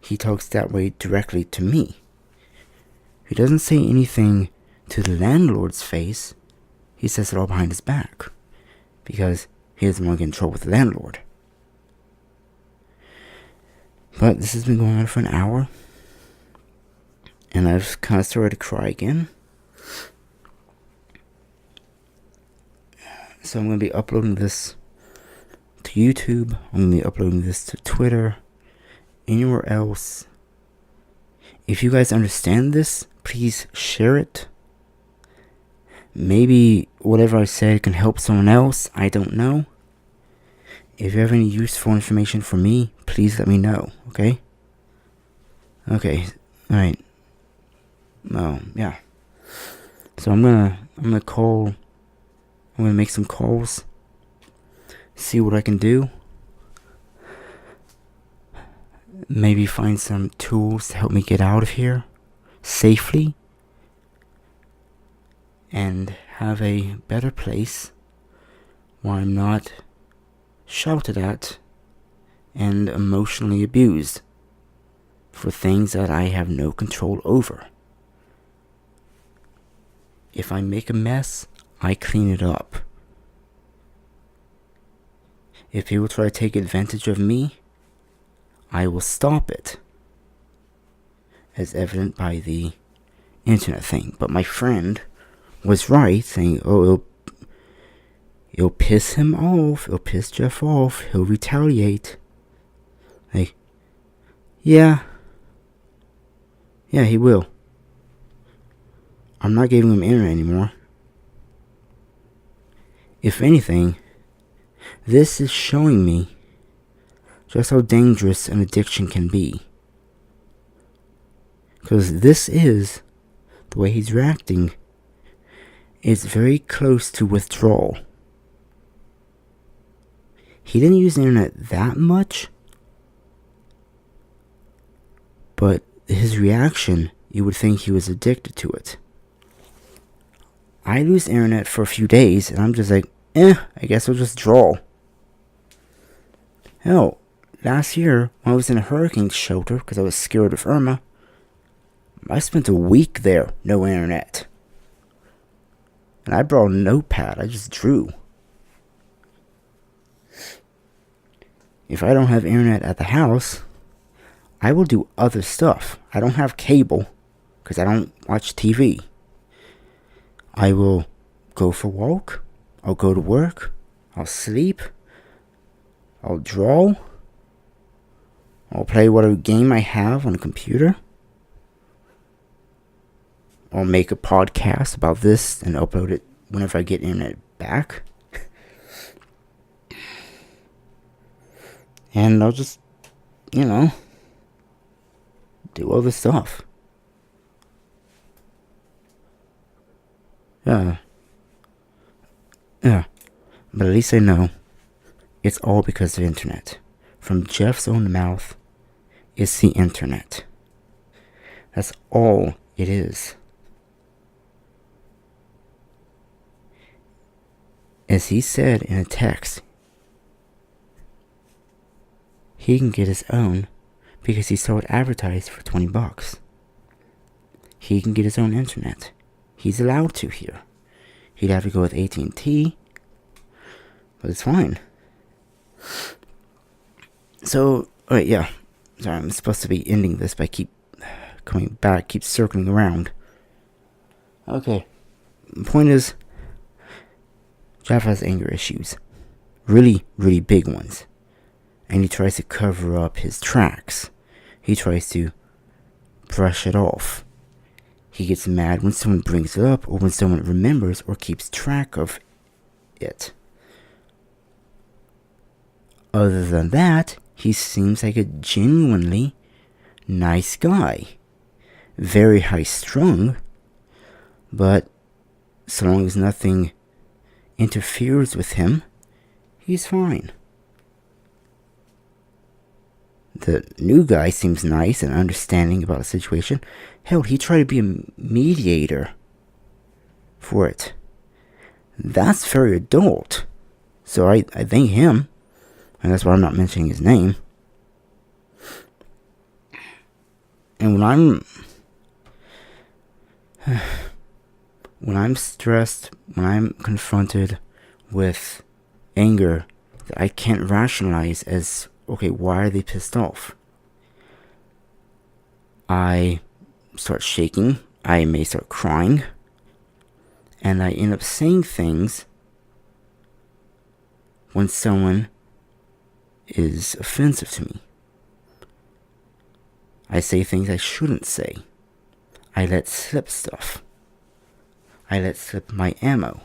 He talks that way directly to me. He doesn't say anything to the landlord's face. He says it all behind his back. Because he doesn't want to get in trouble with the landlord. But this has been going on for an hour. And I've kind of started to cry again. So I'm going to be uploading this to YouTube. I'm going to be uploading this to Twitter. Anywhere else. If you guys understand this, please share it. Maybe whatever I said can help someone else. I don't know. If you have any useful information for me, please let me know. Okay? Okay. Alright. Yeah. So I'm gonna call. I'm gonna make some calls. See what I can do. Maybe find some tools to help me get out of here. safely and have a better place where I'm not shouted at and emotionally abused for things that I have no control over. If I make a mess, I clean it up. If people try to take advantage of me, I will stop it, as evident by the internet thing. But my friend was right, saying, oh, it'll piss him off, it'll piss Jeff off, he'll retaliate. Like, yeah, he will. I'm not giving him internet anymore. If anything, this is showing me just how dangerous an addiction can be. Because this is, the way he's reacting, is very close to withdrawal. He didn't use the internet that much, but his reaction, you would think he was addicted to it. I lose internet for a few days, and I'm just like, I guess I'll just draw. Hell, last year, when I was in a hurricane shelter, because I was scared of Irma, I spent a week there, no internet. And I brought a notepad, I just drew. If I don't have internet at the house, I will do other stuff. I don't have cable, because I don't watch TV. I will go for a walk, I'll go to work, I'll sleep, I'll draw, I'll play whatever game I have on the computer, I'll make a podcast about this and upload it whenever I get internet back. And I'll just, do other stuff. But at least I know it's all because of the internet. From Jeff's own mouth, it's the internet. That's all it is. As he said in a text, he can get his own because he saw it advertised for $20. He can get his own internet. He's allowed to here. He'd have to go with AT&T, but it's fine. So, alright, yeah. Sorry, I'm supposed to be ending this, but I keep coming back, keep circling around. Okay. The point is, Jeff has anger issues. Really, really big ones. And he tries to cover up his tracks. He tries to brush it off. He gets mad when someone brings it up, or when someone remembers or keeps track of it. Other than that, he seems like a genuinely nice guy. Very high-strung, but so long as nothing interferes with him, he's fine. The new guy seems nice and understanding about the situation. Hell, he tried to be a mediator for it. That's very adult. So I thank him. And that's why I'm not mentioning his name. And when I'm stressed, when I'm confronted with anger that I can't rationalize as, okay, why are they pissed off? I start shaking. I may start crying. And I end up saying things when someone is offensive to me. I say things I shouldn't say. I let slip stuff. I let slip my ammo.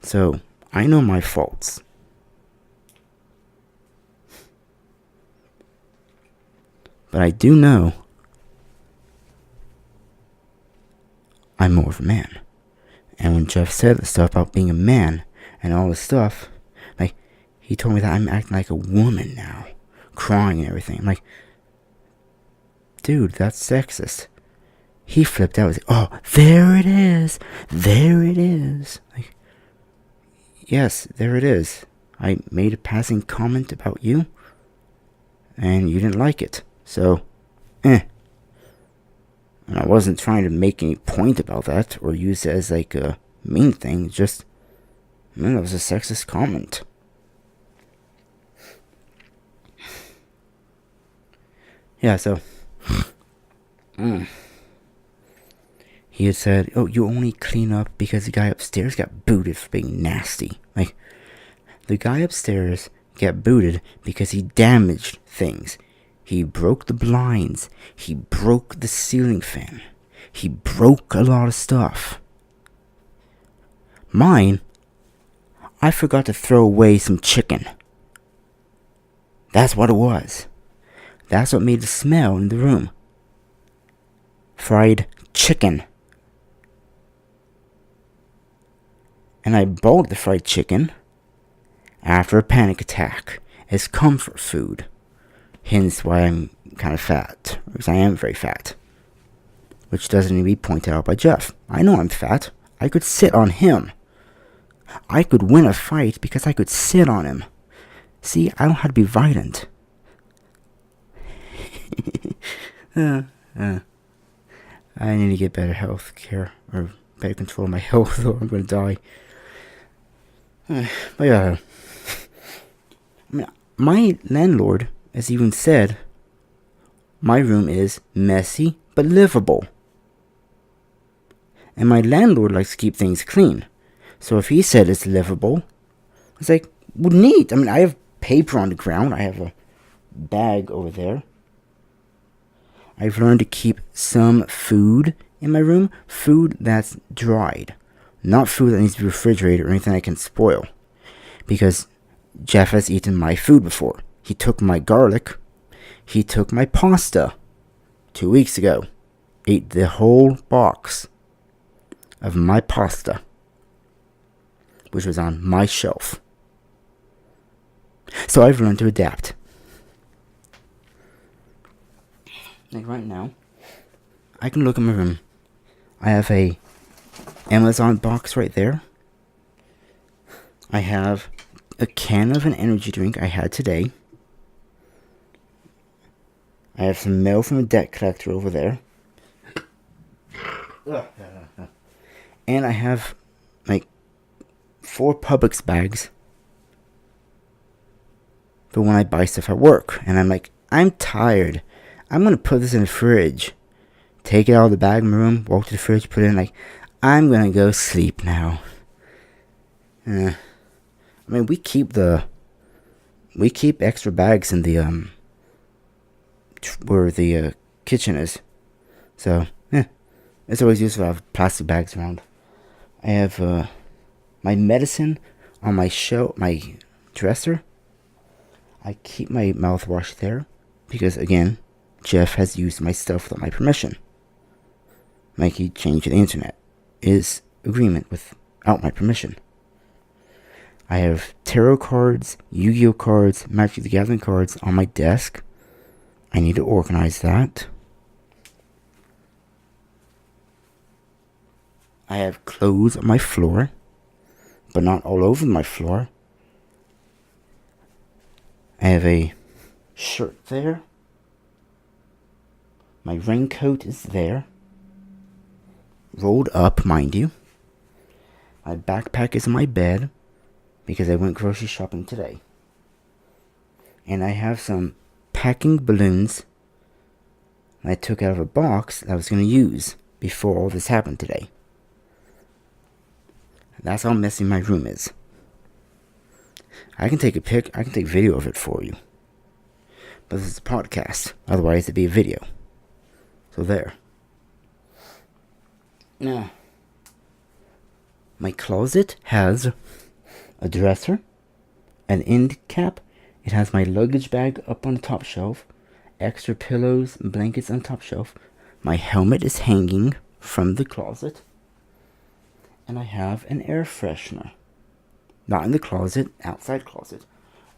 So, I know my faults. But I do know I'm more of a man. And when Jeff said the stuff about being a man and all this stuff, like, he told me that I'm acting like a woman now, crying and everything. I'm like, dude, that's sexist. He flipped out. He was like, oh, there it is. There it is. Like, yes, there it is. I made a passing comment about you, and you didn't like it. So, And I wasn't trying to make any point about that or use it as like a mean thing. Just, man, that was a sexist comment. Yeah, so he had said, oh, you only clean up because the guy upstairs got booted for being nasty. Like, the guy upstairs got booted because he damaged things. He broke the blinds. He broke the ceiling fan. He broke a lot of stuff. Mine, I forgot to throw away some chicken. That's what it was. That's what made the smell in the room. Fried chicken. And I bought the fried chicken after a panic attack as comfort food. Hence why I'm kind of fat. Because I am very fat. Which doesn't need to be pointed out by Jeff. I know I'm fat. I could sit on him. I could win a fight because I could sit on him. See, I don't have to be violent. I need to get better health care. Or better control my health or I'm going to die. But yeah. I mean, my landlord has even said my room is messy but livable. And my landlord likes to keep things clean. So if he said it's livable, it's like, well, neat. I mean, I have paper on the ground. I have a bag over there. I've learned to keep some food in my room. Food that's dried. Not food that needs to be refrigerated or anything that can spoil. Because Jeff has eaten my food before. He took my garlic. He took my pasta 2 weeks ago. Ate the whole box of my pasta, which was on my shelf. So I've learned to adapt. Like right now, I can look in my room. I have a Amazon box right there. I have a can of an energy drink I had today. I have some mail from a debt collector over there. And I have like 4 Publix bags for when I buy stuff at work. And I'm like, I'm tired. I'm going to put this in the fridge. Take it out of the bag in my room, walk to the fridge, put it in, like, I'm going to go sleep now. I mean, we keep extra bags in the, where the kitchen is. So, it's always useful to have plastic bags around. I have, my medicine on my my dresser. I keep my mouthwash there because, again, Jeff has used my stuff without my permission. Like he changed the internet. Is agreement without my permission. I have tarot cards, Yu-Gi-Oh cards, Magic the Gathering cards on my desk. I need to organize that. I have clothes on my floor, but not all over my floor. I have a shirt there. My raincoat is there. Rolled up, mind you. My backpack is in my bed because I went grocery shopping today. And I have some packing balloons I took out of a box that I was going to use before all this happened today. That's how messy my room is. I can take video of it for you. But this is a podcast. Otherwise it'd be a video. So there. Now, my closet has a dresser, an end cap. It has my luggage bag up on the top shelf, extra pillows and blankets on the top shelf. My helmet is hanging from the closet. And I have an air freshener. Not in the closet, outside closet.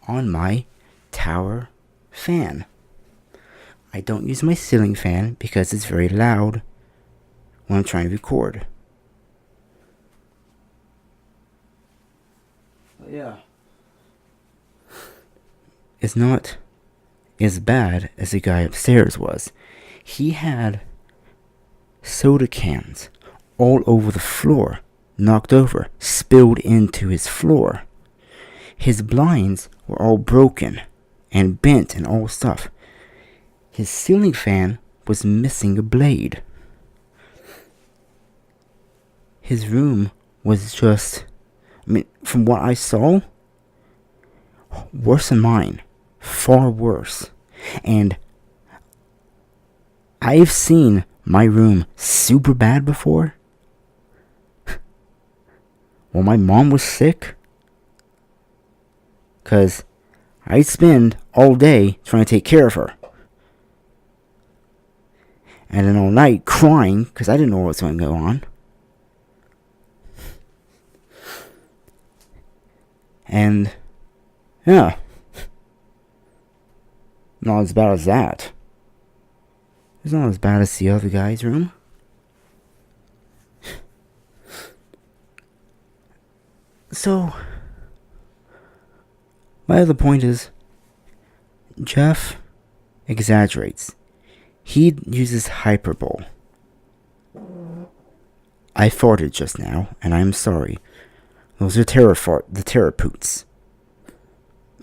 On my tower fan. I don't use my ceiling fan because it's very loud when I'm trying to record. But yeah. It's not as bad as the guy upstairs was. He had soda cans all over the floor, knocked over, spilled into his floor. His blinds were all broken and bent and all stuff. His ceiling fan was missing a blade. His room was just, from what I saw, worse than mine. Far worse. And I've seen my room super bad before. When my mom was sick. Because I'd spend all day trying to take care of her. And then all night crying because I didn't know what was going to go on. And, yeah. Not as bad as that. It's not as bad as the other guy's room. So, my other point is, Jeff exaggerates. He uses hyperbole. I farted just now, and I'm sorry. Those are the terror poots.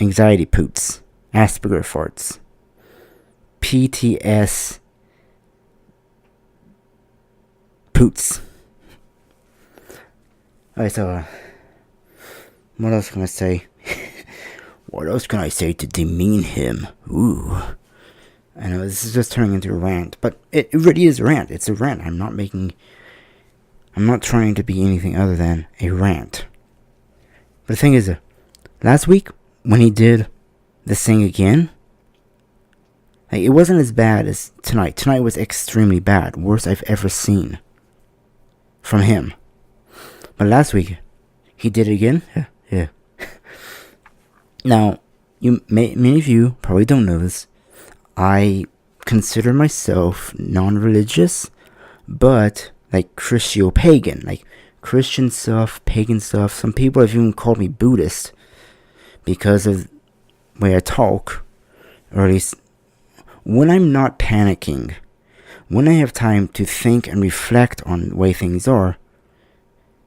Anxiety poots. Asperger farts. PTS poots. Alright, so, what else can I say? What else can I say to demean him? Ooh. I know this is just turning into a rant, but it really is a rant. It's a rant. I'm not trying to be anything other than a rant. But the thing is, last week, when he did this thing again, it wasn't as bad as tonight. Tonight was extremely bad. Worst I've ever seen from him. But last week, he did it again. Yeah. Now, many of you probably don't know this. I consider myself non-religious, but like Christio-pagan, like Christian stuff, pagan stuff. Some people have even called me Buddhist because of the way I talk, or at least when I'm not panicking, when I have time to think and reflect on the way things are,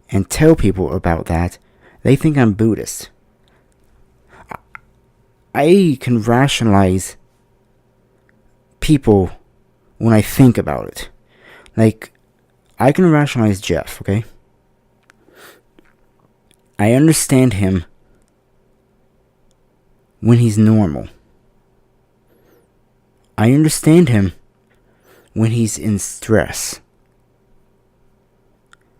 and tell people about that, they think I'm Buddhist. I can rationalize people when I think about it. Like, I can rationalize Jeff, okay? I understand him when he's normal. I understand him when he's in stress.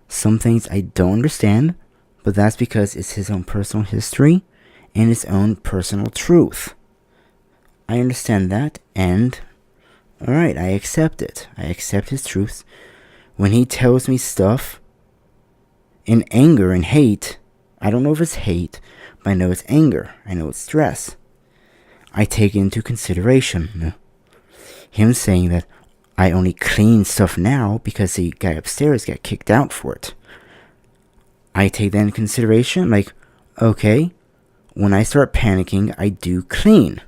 Some things I don't understand, but that's because it's his own personal history and his own personal truth. I understand that, and alright, I accept it. I accept his truth. When he tells me stuff in anger and hate, I don't know if it's hate, but I know it's anger. I know it's stress. I take into consideration him saying that I only clean stuff now because the guy upstairs got kicked out for it. I take that into consideration, like, okay, when I start panicking, I do clean.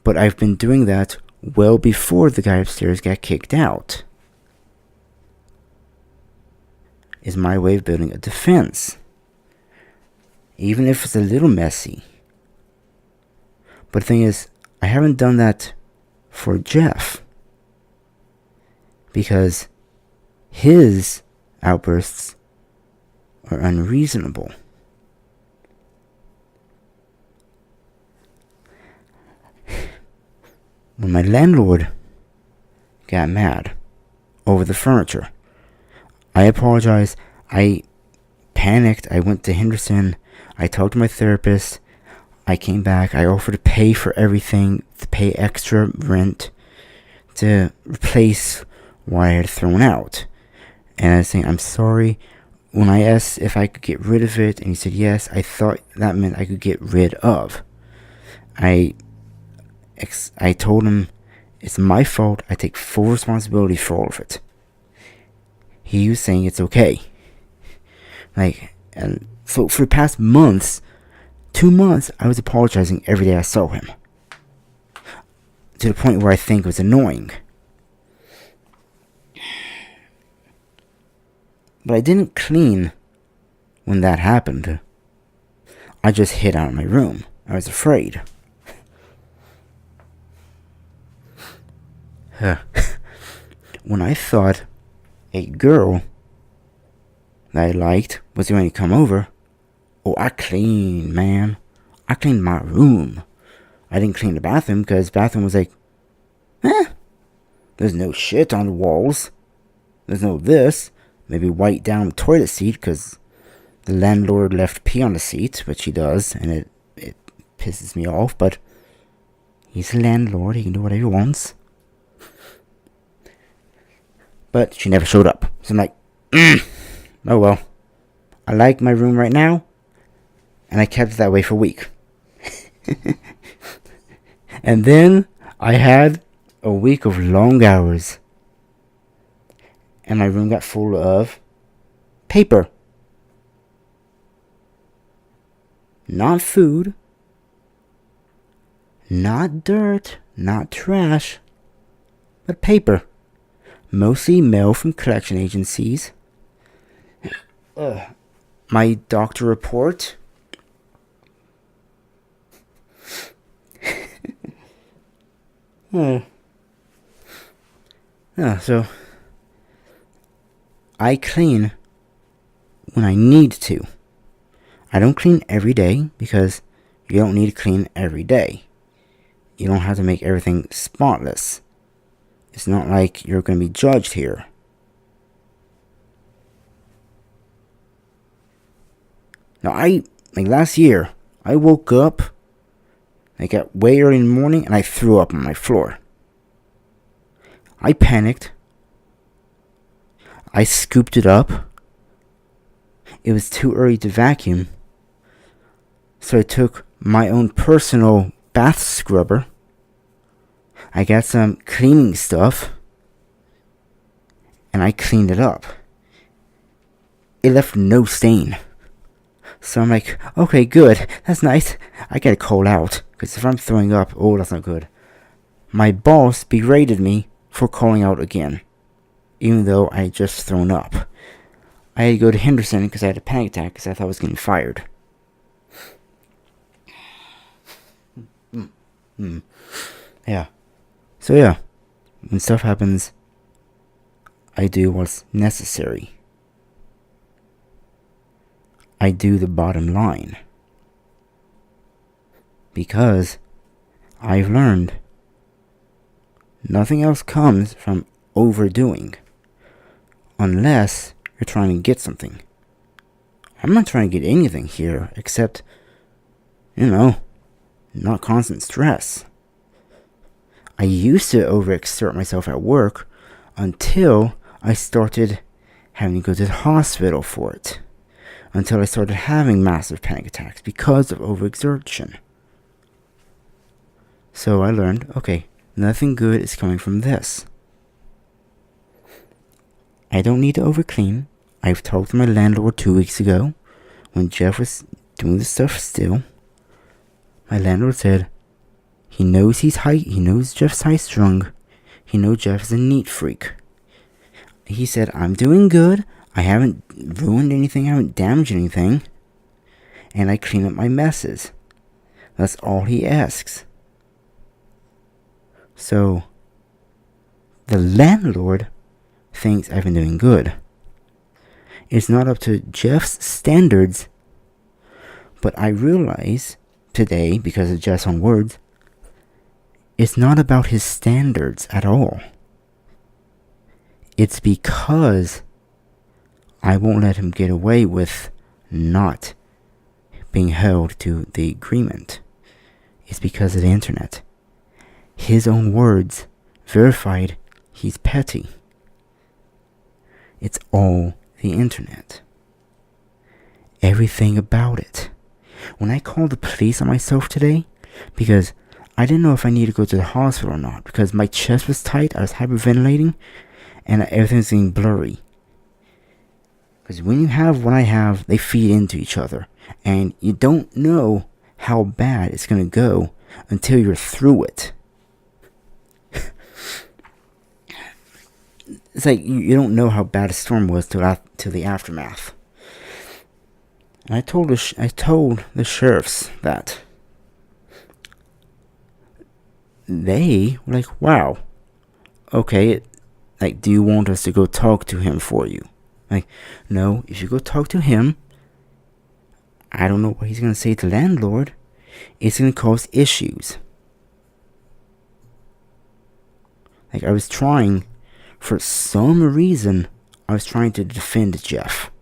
But I've been doing that well before the guy upstairs got kicked out. Is my way of building a defense. Even if it's a little messy. But the thing is, I haven't done that for Jeff. Because his outbursts are unreasonable. When my landlord got mad over the furniture, I apologized. I panicked. I went to Henderson. I talked to my therapist. I came back. I offered to pay for everything, to pay extra rent, to replace what I had thrown out. And I was saying, I'm sorry. When I asked if I could get rid of it, and he said yes, I thought that meant I could get rid of. I told him It's my fault. I take full responsibility for all of it. He was saying it's okay. And so for the past 2 months, I was apologizing every day I saw him. To the point where I think it was annoying. But I didn't clean when that happened. I just hid out of my room. I was afraid. When I thought a girl that I liked was going to come over, I cleaned, man. I cleaned my room. I didn't clean the bathroom because the bathroom was like, there's no shit on the walls. There's no this. Maybe wipe down the toilet seat because the landlord left pee on the seat, which he does, and it pisses me off, but he's a landlord. He can do whatever he wants. But she never showed up. So I'm like, oh well. I like my room right now, and I kept it that way for a week. And then I had a week of long hours, and my room got full of paper. Not food, not dirt, not trash, but paper. Mostly mail from collection agencies. My doctor report. So I clean when I need to. I don't clean every day because you don't need to clean every day. You don't have to make everything spotless. It's not like you're going to be judged here. Now, last year, I woke up, at way early in the morning, and I threw up on my floor. I panicked. I scooped it up. It was too early to vacuum. So I took my own personal bath scrubber. I got some cleaning stuff. And I cleaned it up. It left no stain. So I'm like, okay, good. That's nice. I gotta call out. Because if I'm throwing up, that's not good. My boss berated me for calling out again. Even though I had just thrown up. I had to go to Henderson because I had a panic attack because I thought I was getting fired. Yeah. So yeah. When stuff happens, I do what's necessary. I do the bottom line. Because I've learned nothing else comes from overdoing. Unless you're trying to get something. I'm not trying to get anything here except, not constant stress. I used to overexert myself at work until I started having to go to the hospital for it. Until I started having massive panic attacks because of overexertion. So I learned, okay, nothing good is coming from this. I don't need to overclean. I've talked to my landlord 2 weeks ago when Jeff was doing the stuff still. My landlord said he knows Jeff's high strung. He knows Jeff is a neat freak. He said, I'm doing good. I haven't ruined anything. I haven't damaged anything. And I clean up my messes. That's all he asks. So, the landlord thinks I've been doing good. It's not up to Jeff's standards. But I realize today, because of Jeff's own words, it's not about his standards at all. It's because I won't let him get away with not being held to the agreement. It's because of the internet. His own words verified he's petty. It's all the internet. Everything about it. When I called the police on myself today, because I didn't know if I needed to go to the hospital or not, because my chest was tight, I was hyperventilating, and everything's getting blurry. Because when you have what I have, they feed into each other, and you don't know how bad it's going to go until you're through it. It's like you don't know how bad a storm was till the aftermath. And I told the sheriffs that. They were like, wow, okay, like, do you want us to go talk to him for you? Like, no, if you go talk to him, I don't know what he's going to say to the landlord. It's going to cause issues. Like, for some reason, I was trying to defend Jeff.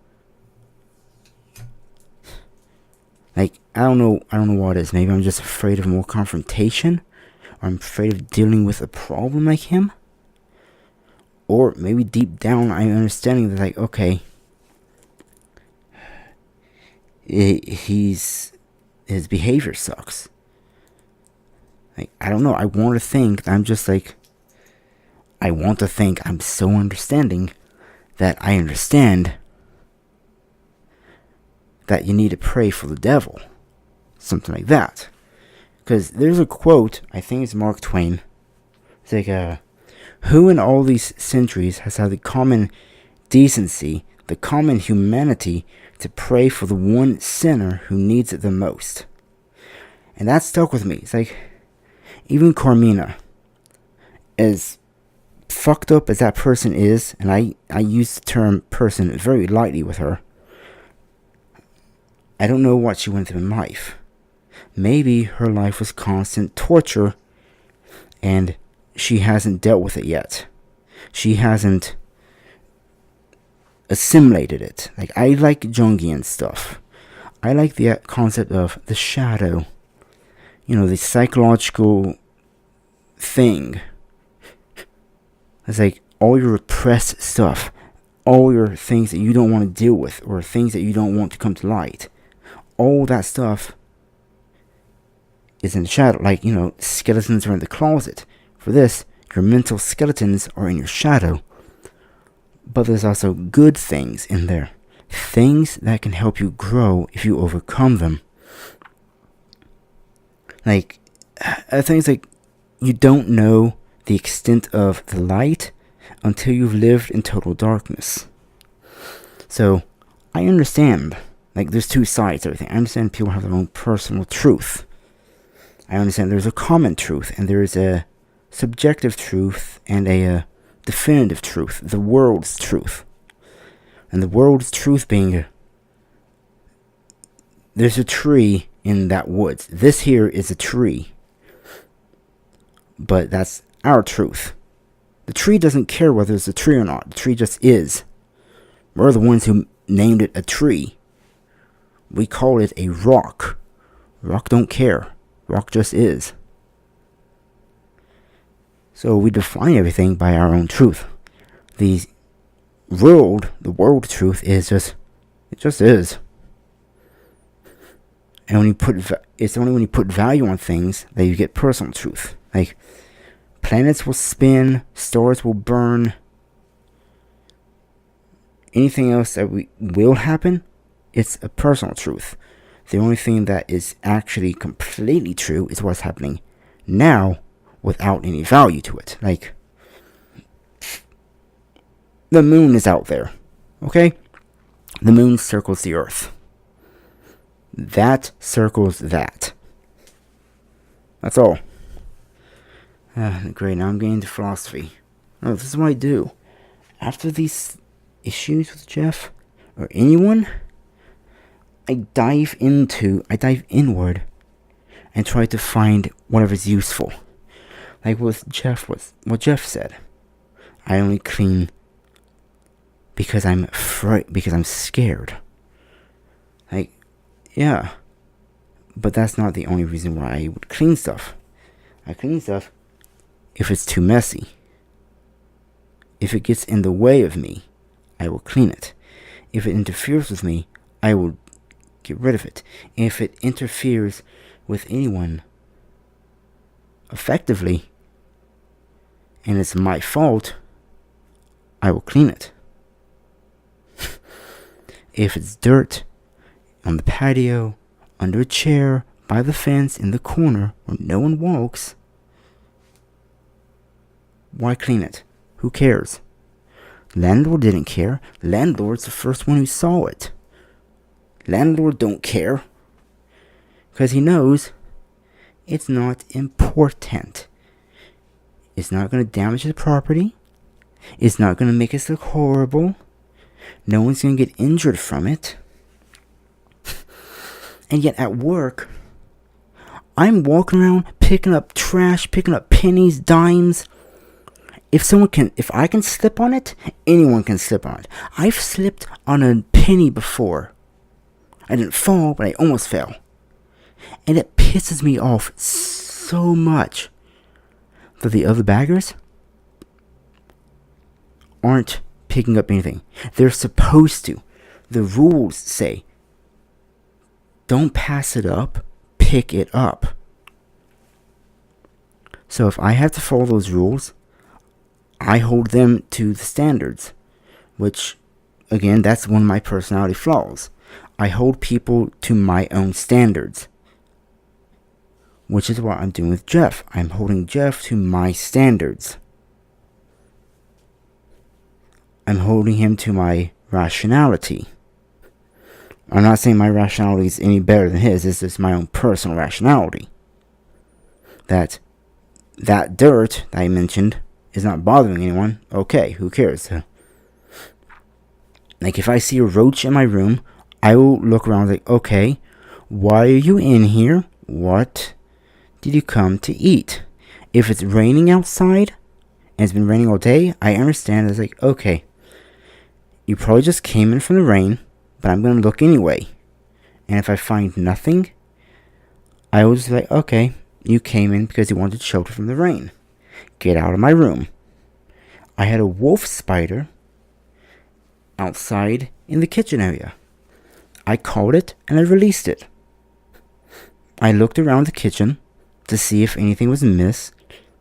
Like, I don't know what it is. Maybe I'm just afraid of more confrontation. Or I'm afraid of dealing with a problem like him. Or maybe deep down, I'm understanding that, like, okay, his behavior sucks. Like, I don't know. I want to think I'm so understanding that I understand that you need to pray for the devil. Something like that. Because there's a quote, I think it's Mark Twain. It's like, who in all these centuries has had the common decency, the common humanity to pray for the one sinner who needs it the most? And that stuck with me. It's like, even Carmina, as fucked up as that person is, and I use the term person very lightly with her, I don't know what she went through in life. Maybe her life was constant torture, and she hasn't dealt with it yet. She hasn't assimilated it. Like, I like Jungian stuff. I like the concept of the shadow. You know, the psychological thing. It's like all your repressed stuff, all your things that you don't want to deal with, or things that you don't want to come to light. All that stuff is in the shadow. Like, you know, skeletons are in the closet. For this, your mental skeletons are in your shadow. But there's also good things in there. Things that can help you grow if you overcome them. Like, things like, you don't know the extent of the light until you've lived in total darkness. So, I understand. Like, there's two sides to everything. I understand people have their own personal truth. I understand there's a common truth, and there's a subjective truth, and a definitive truth. The world's truth. And the world's truth being, there's a tree in that woods. This here is a tree. But that's our truth. The tree doesn't care whether it's a tree or not. The tree just is. We're the ones who named it a tree. We call it a rock. Rock don't care. Rock just is. So we define everything by our own truth. The world truth is just, it just is. And when it's only when you put value on things that you get personal truth. Like, planets will spin, stars will burn. Anything else that will happen, it's a personal truth. The only thing that is actually completely true is what's happening now without any value to it. Like, the moon is out there, okay? The moon circles the earth. That circles that. That's all. Great, now I'm getting into philosophy. No, this is what I do. After these issues with Jeff, or anyone, I dive inward and try to find whatever's useful. Like what Jeff said. I only clean because I'm scared. Like, yeah. But that's not the only reason why I would clean stuff. I clean stuff if it's too messy. If it gets in the way of me, I will clean it. If it interferes with me, I will get rid of it. If it interferes with anyone, effectively, and it's my fault, I will clean it. If it's dirt on the patio, under a chair, by the fence, in the corner where no one walks, why clean it? Who cares? Landlord didn't care. Landlord's the first one who saw it. Landlord don't care, because he knows it's not important. It's not going to damage the property. It's not going to make us look horrible. No one's going to get injured from it. And yet at work, I'm walking around picking up trash, picking up pennies, dimes. If I can slip on it, anyone can slip on it. I've slipped on a penny before. I didn't fall, but I almost fell. And it pisses me off so much that the other baggers aren't picking up anything. They're supposed to. The rules say, don't pass it up, pick it up. So if I have to follow those rules, I hold them to the standards, which, again, that's one of my personality flaws. I hold people to my own standards, which is what I'm doing with Jeff. I'm holding Jeff to my standards. I'm holding him to my rationality. I'm not saying my rationality is any better than his. It's just my own personal rationality. That dirt that I mentioned is not bothering anyone. Okay, who cares? Like, if I see a roach in my room, I will look around like, okay, why are you in here? What did you come to eat? If it's raining outside, and it's been raining all day, I understand. It's like, okay, you probably just came in from the rain, but I'm going to look anyway. And if I find nothing, I will just be like, okay, you came in because you wanted shelter from the rain. Get out of my room. I had a wolf spider outside in the kitchen area. I caught it and I released it. I looked around the kitchen to see if anything was amiss,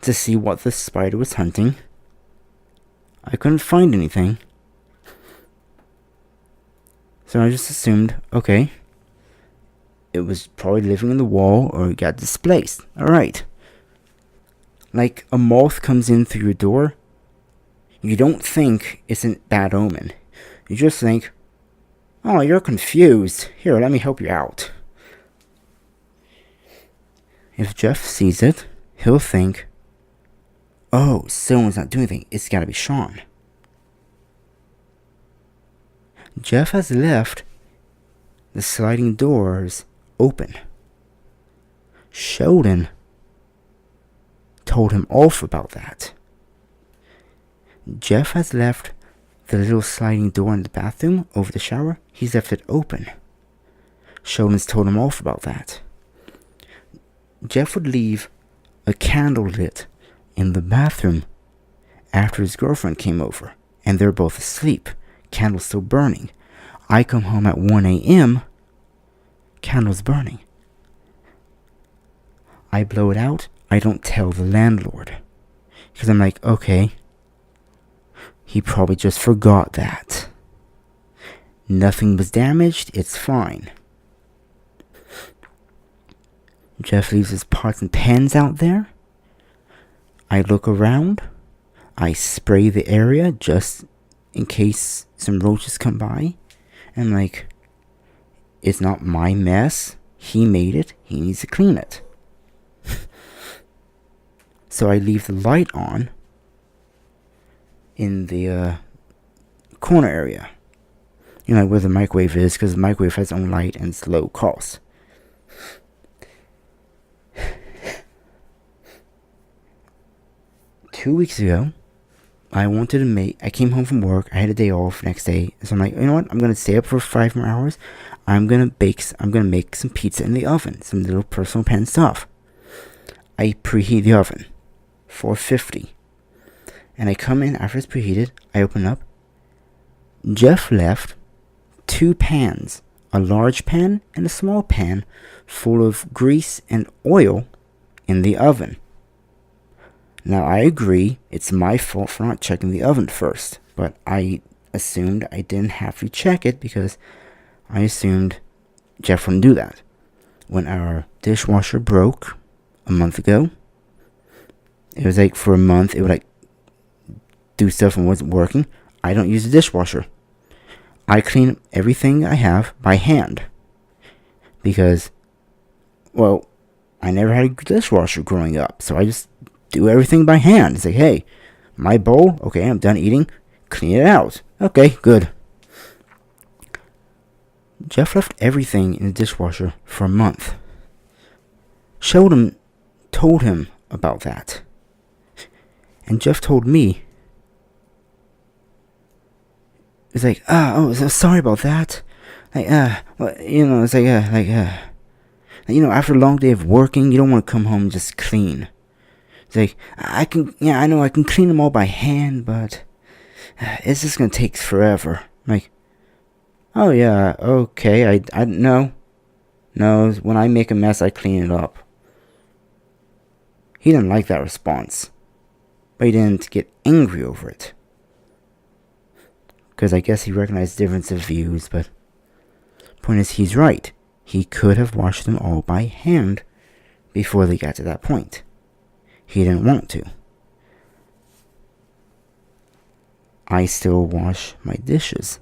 to see what the spider was hunting. I couldn't find anything. So I just assumed, okay, it was probably living in the wall or it got displaced. Alright. Like a moth comes in through your door, you don't think it's a bad omen. You just think, oh, you're confused. Here, let me help you out. If Jeff sees it, he'll think, oh, someone's not doing anything. It's gotta be Sean. Jeff has left the sliding doors open. Sheldon told him off about that. Jeff has left the little sliding door in the bathroom over the shower. He's left it open. Sheldon's told him off about that. Jeff would leave a candle lit in the bathroom after his girlfriend came over, and they're both asleep. Candle's still burning. I come home at 1 a.m. Candle's burning. I blow it out. I don't tell the landlord. Because I'm like, okay, he probably just forgot that. Nothing was damaged. It's fine. Jeff leaves his pots and pans out there. I look around. I spray the area just in case some roaches come by. And I'm like, it's not my mess. He made it. He needs to clean it. So I leave the light on in the corner area. You know, where the microwave is, because the microwave has its own light and it's low cost. Two weeks ago, I came home from work. I had a day off next day. So I'm like, you know what? I'm going to stay up for 5 more hours. I'm going to make some pizza in the oven. Some little personal pan stuff. I preheat the oven. 450. And I come in after it's preheated. I open up. Jeff left 2 pans. A large pan and a small pan full of grease and oil in the oven. Now, I agree, it's my fault for not checking the oven first, but I assumed I didn't have to check it because I assumed Jeff wouldn't do that. When our dishwasher broke a month ago, it was like for a month, it would like do stuff and wasn't working. I don't use a dishwasher. I clean everything I have by hand. Because, well, I never had a dishwasher growing up, so I just do everything by hand. It's like, hey, my bowl, okay, I'm done eating, clean it out. Okay, good. Jeff left everything in the dishwasher for a month. Sheldon told him about that. And Jeff told me, it's like, so sorry about that. Like, it's like, after a long day of working, you don't want to come home and just clean. It's like, I know I can clean them all by hand, but it's just going to take forever. I'm like, oh yeah, okay, I no, when I make a mess, I clean it up. He didn't like that response, but he didn't get angry over it. Because I guess he recognized difference of views, but point is, he's right. He could have washed them all by hand before they got to that point. He didn't want to. I still wash my dishes.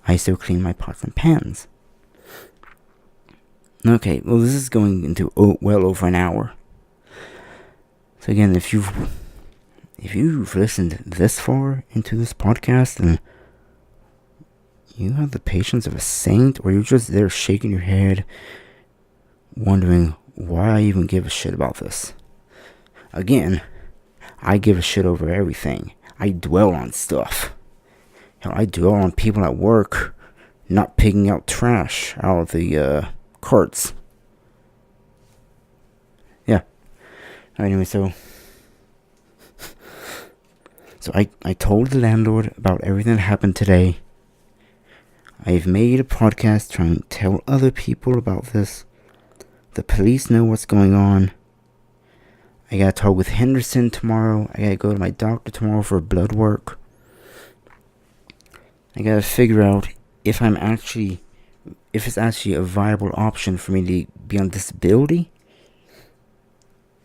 I still clean my pots and pans. Okay, well, this is going into well over an hour. So again, if you've listened this far into this podcast, and you have the patience of a saint, or you're just there shaking your head, wondering why I even give a shit about this. Again, I give a shit over everything. I dwell on stuff. Hell, I dwell on people at work not picking out trash out of the carts. Yeah. Anyway, so I told the landlord about everything that happened today. I've made a podcast trying to tell other people about this. The police know what's going on. I gotta talk with Henderson tomorrow. I gotta go to my doctor tomorrow for blood work. I gotta figure out if it's actually a viable option for me to be on disability.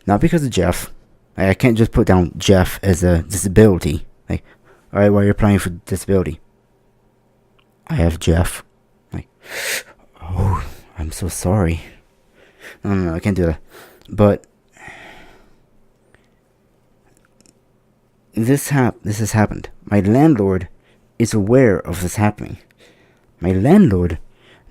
Not because of Jeff. I can't just put down Jeff as a disability. Like, alright, well, you're applying for disability. I have Jeff. Like, oh, I'm so sorry. No, I can't do that. But this has happened. My landlord is aware of this happening. My landlord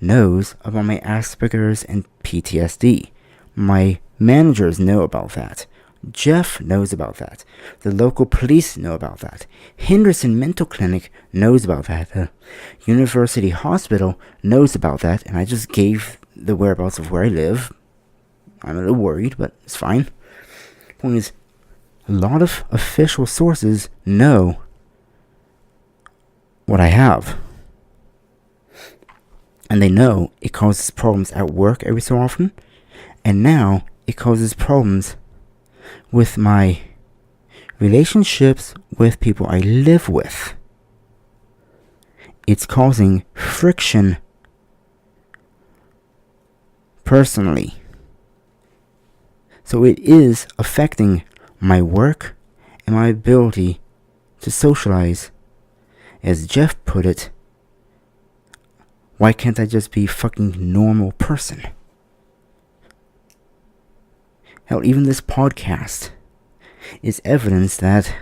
knows about my Asperger's and PTSD. My managers know about that. Jeff knows about that. The local police know about that. Henderson Mental Clinic knows about that. University Hospital knows about that. And I just gave the whereabouts of where I live. I'm a little worried, but it's fine. Point is, a lot of official sources know what I have. And they know it causes problems at work every so often. And now it causes problems with my relationships with people I live with. It's causing friction personally. So it is affecting my work and my ability to socialize. As Jeff put it, why can't I just be a fucking normal person? Hell, even this podcast is evidence that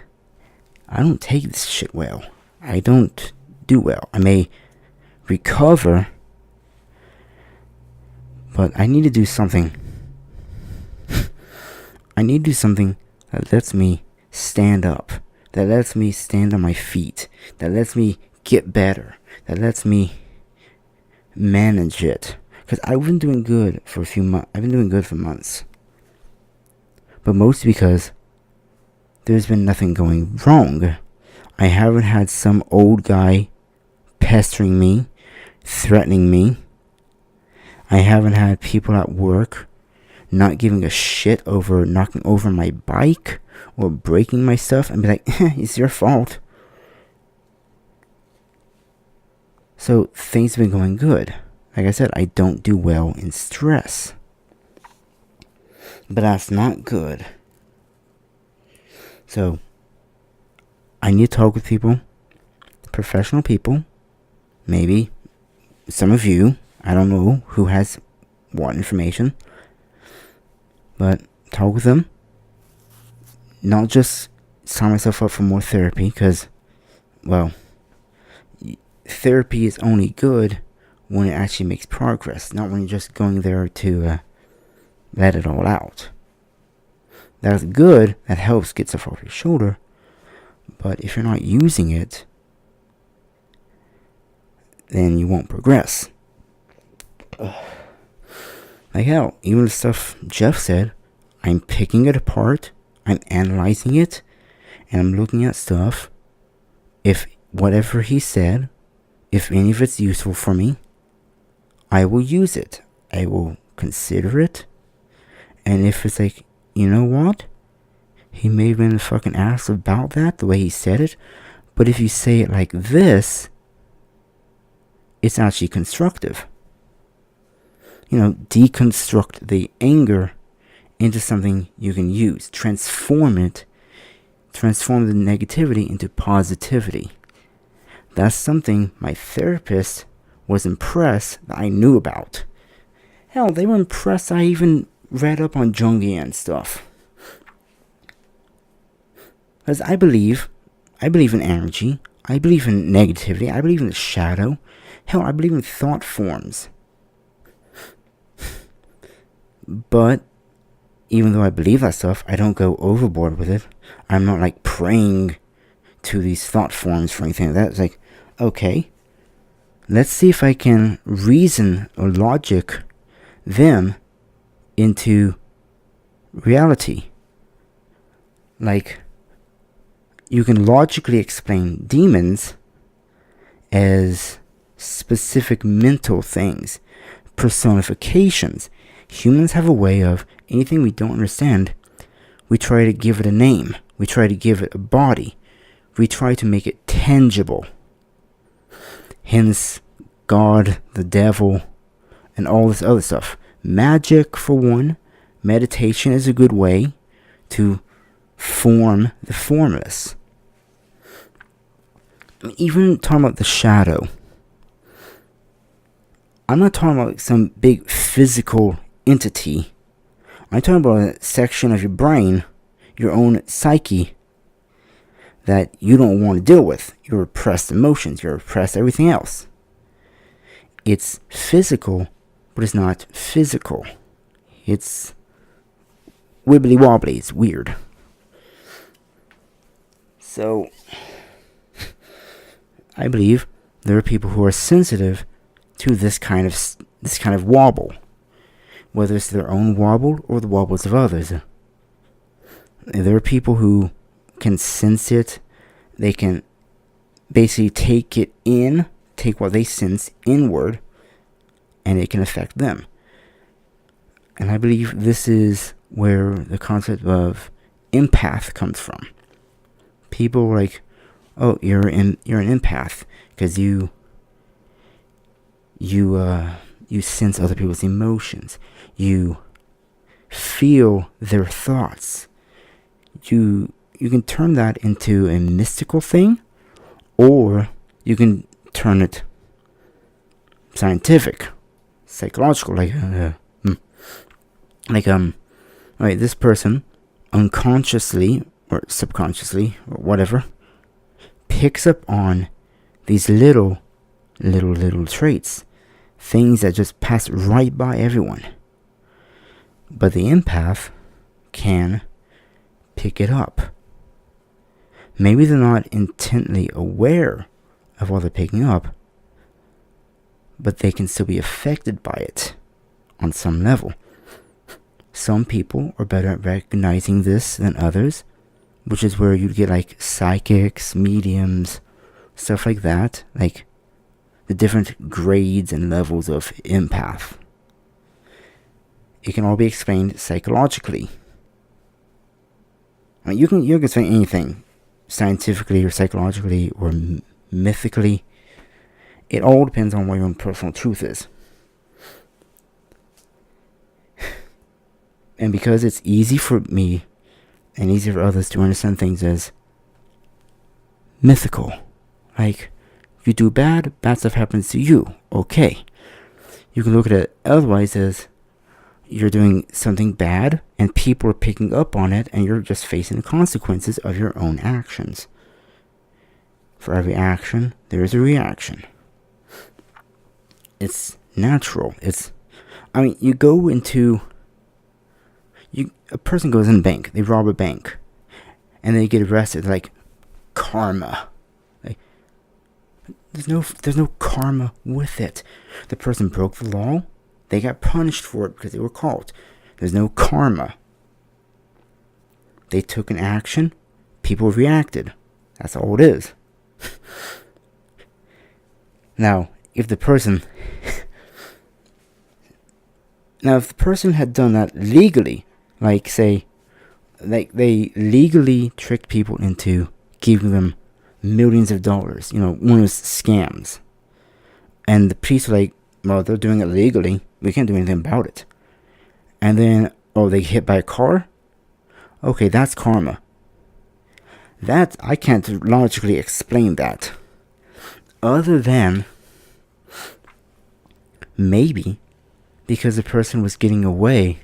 I don't take this shit well. I don't do well. I may recover, but I need to do something. I need to do something that lets me stand up, that lets me stand on my feet, that lets me get better, that lets me manage it. Because I've been doing good for a few months. I've been doing good for months. But mostly because there's been nothing going wrong. I haven't had some old guy pestering me, threatening me. I haven't had people at work not giving a shit over knocking over my bike or breaking my stuff and be like, it's your fault. So things have been going good. Like I said, I don't do well in stress. But that's not good. So I need to talk with people, professional people, maybe some of you. I don't know who has what information, but talk with them. Not just sign myself up for more therapy, because, well, therapy is only good when it actually makes progress, not when you're just going there to let it all out. That's good, that helps get stuff off your shoulder, but if you're not using it, then you won't progress. Like hell, even the stuff Jeff said, I'm picking it apart, I'm analyzing it, and I'm looking at stuff. If whatever he said, if any of it's useful for me, I will use it. I will consider it. And if it's like, you know what? He may have been a fucking ass about that, the way he said it. But if you say it like this, it's actually constructive. Deconstruct the anger into something you can use. Transform the negativity into positivity. That's something my therapist was impressed that I knew about. Hell, they were impressed I even read up on Jungian stuff. Because I believe in energy. I believe in negativity. I believe in the shadow. Hell, I believe in thought forms. But even though I believe that stuff, I don't go overboard with it. I'm not like praying to these thought forms for anything like that. It's like, okay, let's see if I can reason or logic them into reality. Like, you can logically explain demons as specific mental things, personifications. Humans have a way of, anything we don't understand, we try to give it a name. We try to give it a body. We try to make it tangible. Hence, God, the devil, and all this other stuff. Magic, for one. Meditation is a good way to form the formless. Even talking about the shadow. I'm not talking about some big physical entity. I'm talking about a section of your brain, your own psyche, that you don't want to deal with. Your repressed emotions, your repressed everything else. It's physical, but it's not physical. It's wibbly wobbly. It's weird. So, I believe there are people who are sensitive to this kind of wobble, whether it's their own wobble or the wobbles of others. There are people who can sense it. They can basically take what they sense inward, and it can affect them. And I believe this is where the concept of empath comes from. People are like, oh, you're an empath because you sense other people's emotions. You feel their thoughts. You can turn that into a mystical thing, or you can turn it scientific, psychological, alright, this person unconsciously or subconsciously or whatever picks up on these little traits, things that just pass right by everyone. But the empath can pick it up. Maybe they're not intently aware of what they're picking up, but they can still be affected by it on some level. Some people are better at recognizing this than others, which is where you'd get like psychics, mediums, stuff like that, like the different grades and levels of empath. it can all be explained psychologically. I mean, you can explain anything, scientifically or psychologically or mythically. It all depends on what your own personal truth is. And because it's easy for me and easy for others to understand things as mythical. Like, if you do bad stuff happens to you. Okay. You can look at it otherwise as you're doing something bad and people are picking up on it and you're just facing the consequences of your own actions. For every action, there is a reaction. It's natural. You go into... a person goes in a bank, they rob a bank, and they get arrested, like, karma. Like, there's no karma with it. The person broke the law, they got punished for it because they were caught. There's no karma. They took an action, people reacted. That's all it is. Now, if the person had done that legally, like, say, like they legally tricked people into giving them millions of dollars, one of those scams. And the police were like, well, they're doing it legally. We can't do anything about it. And then, they get hit by a car? Okay, that's karma. That, I can't logically explain that. Other than, maybe, because the person was getting away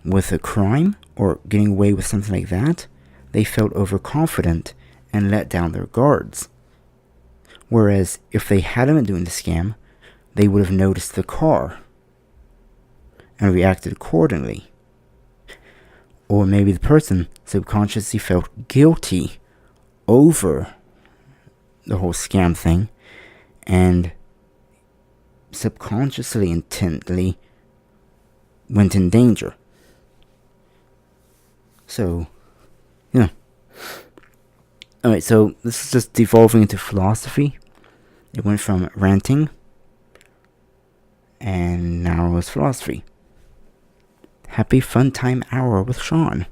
with a crime or getting away with something like that, they felt overconfident and let down their guards. Whereas if they hadn't been doing the scam, they would have noticed the car and reacted accordingly. Or maybe the person subconsciously felt guilty over the whole scam thing and subconsciously, intently went in danger. So, Alright, so this is just devolving into philosophy. It went from ranting, and now it's philosophy. Happy fun time hour with Sean.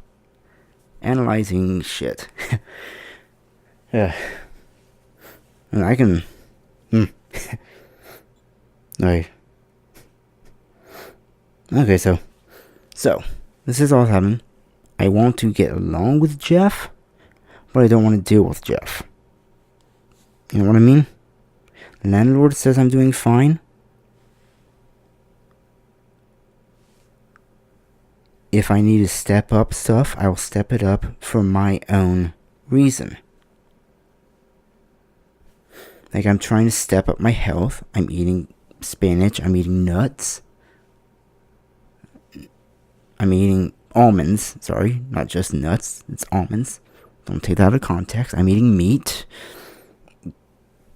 Analyzing shit. And I can... Alright. Okay, so this is all happening. I want to get along with Jeff, but I don't want to deal with Jeff. You know what I mean? Landlord says I'm doing fine. If I need to step up stuff, I will step it up for my own reason. Like, I'm trying to step up my health. I'm eating spinach. I'm eating nuts. I'm eating almonds. Sorry, not just nuts. It's almonds. Don't take that out of context. I'm eating meat.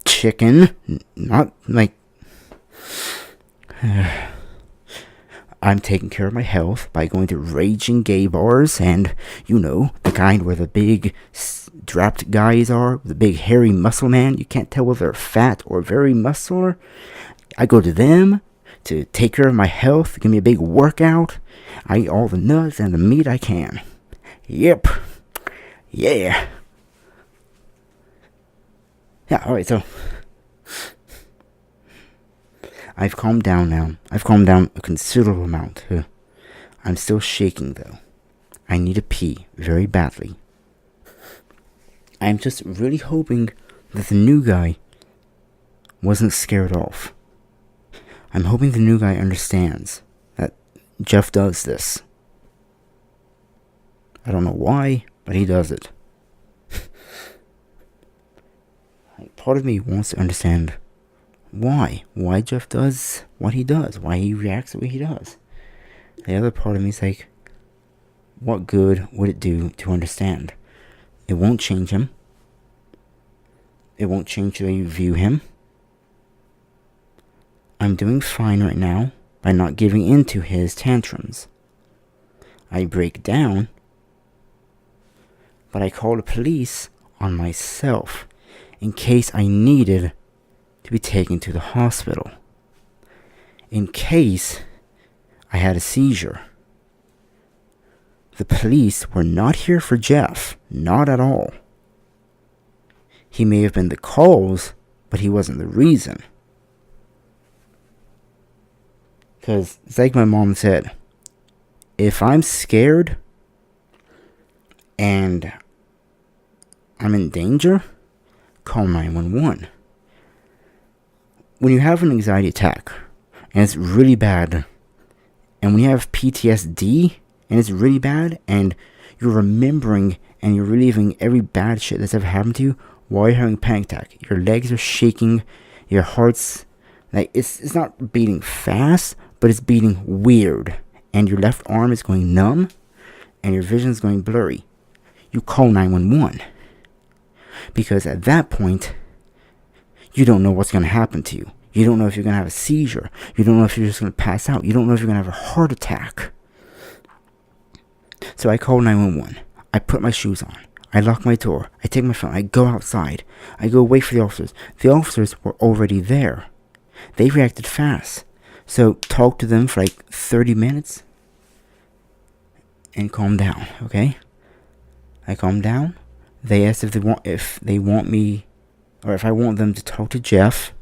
Chicken. Not like... I'm taking care of my health by going to raging gay bars and, the kind where the big strapped guys are, the big hairy muscle man. You can't tell whether they're fat or very muscular. I go to them to take care of my health, give me a big workout. I eat all the nuts and the meat I can. Yep. Yeah. Yeah, alright, so I've calmed down now. I've calmed down a considerable amount. I'm still shaking, though. I need to pee very badly. I'm just really hoping that the new guy wasn't scared off. I'm hoping the new guy understands that Jeff does this. I don't know why, but he does it. Part of me wants to understand why Jeff does what he does, why he reacts the way he does. The other part of me is like, what good would it do to understand? It won't change him. It won't change the way you view him. I'm doing fine right now by not giving in to his tantrums. I break down, but I call the police on myself in case I needed to be taken to the hospital. In case I had a seizure. The police were not here for Jeff. Not at all. He may have been the cause, but he wasn't the reason. Because it's like my mom said, if I'm scared and I'm in danger, call 911. When you have an anxiety attack and it's really bad, and when you have PTSD and it's really bad, and you're remembering and you're reliving every bad shit that's ever happened to you while you're having a panic attack, your legs are shaking, your heart's like it's not beating fast, but it's beating weird, and your left arm is going numb and your vision's going blurry, you call 911. Because at that point, you don't know what's going to happen to you. You don't know if you're going to have a seizure. You don't know if you're just going to pass out. You don't know if you're going to have a heart attack. So I call 911. I put my shoes on. I lock my door. I take my phone. I go outside. I go wait for the officers. The officers were already there. They reacted fast. So talk to them for like 30 minutes. And calm down, okay? I calm down. They asked if they want me, or if I want them to talk to Jeff.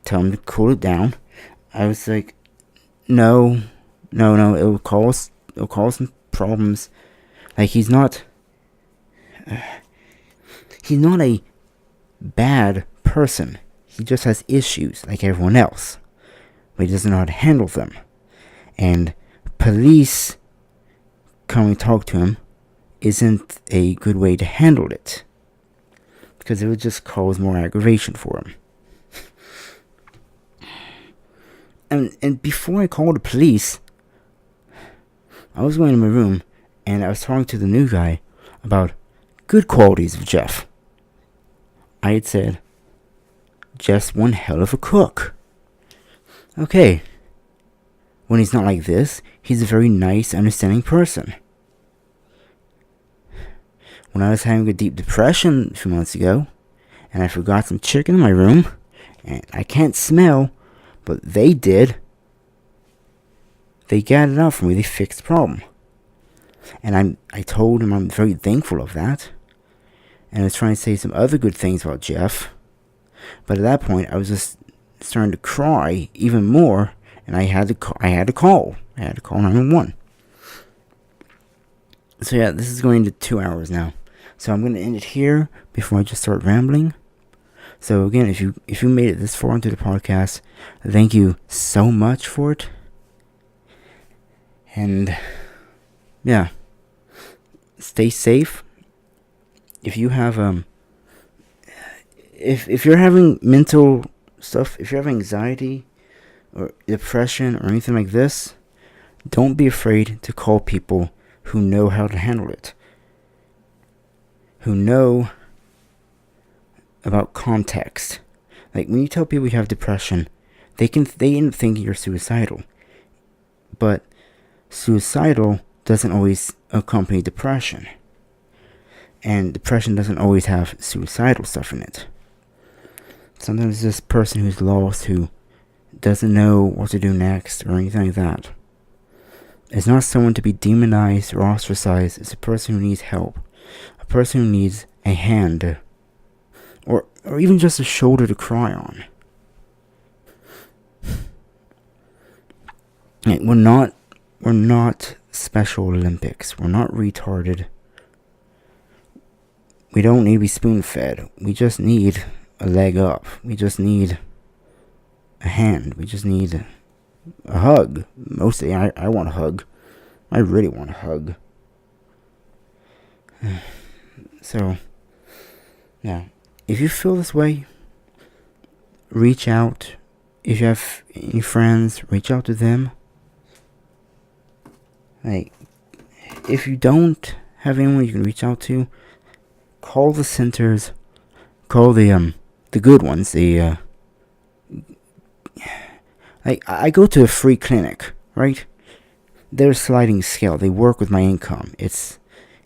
Tell him to cool it down. I was like, no, it'll cause some problems. Like, he's not a bad person. He just has issues like everyone else, but he doesn't know how to handle them. And police coming to talk to him isn't a good way to handle it, because it would just cause more aggravation for him. And before I called the police, I was going to my room and I was talking to the new guy about good qualities of Jeff. I had said, Jeff's one hell of a cook. Okay. When he's not like this, he's a very nice, understanding person. When I was having a deep depression a few months ago, and I forgot some chicken in my room, and I can't smell, but they did. They got it out for me. They fixed the problem. And I told him I'm very thankful of that. And I was trying to say some other good things about Jeff. But at that point, I was just starting to cry even more. And I had to call 911. So yeah, this is going to 2 hours now. So I'm going to end it here before I just start rambling. So again, if you made it this far into the podcast, thank you so much for it. And yeah, stay safe. If you have if you're having mental stuff, if you have anxiety or depression or anything like this, don't be afraid to call people who know how to handle it, who know about context. Like, when you tell people you have depression, they end up thinking you're suicidal. But suicidal doesn't always accompany depression. And depression doesn't always have suicidal stuff in it. Sometimes it's this person who's lost, who doesn't know what to do next or anything like that. It's not someone to be demonized or ostracized. It's a person who needs help. A person who needs a hand. Or even just a shoulder to cry on. We're not Special Olympics. We're not retarded. We don't need to be spoon-fed. We just need a leg up. We just need a hand. We just need a hug. Mostly, I want a hug. I really want a hug. So, yeah. If you feel this way, reach out. If you have any friends, reach out to them. Like, if you don't have anyone you can reach out to, call the centers. Call the good ones. I go to a free clinic, right? They're a sliding scale. They work with my income. It's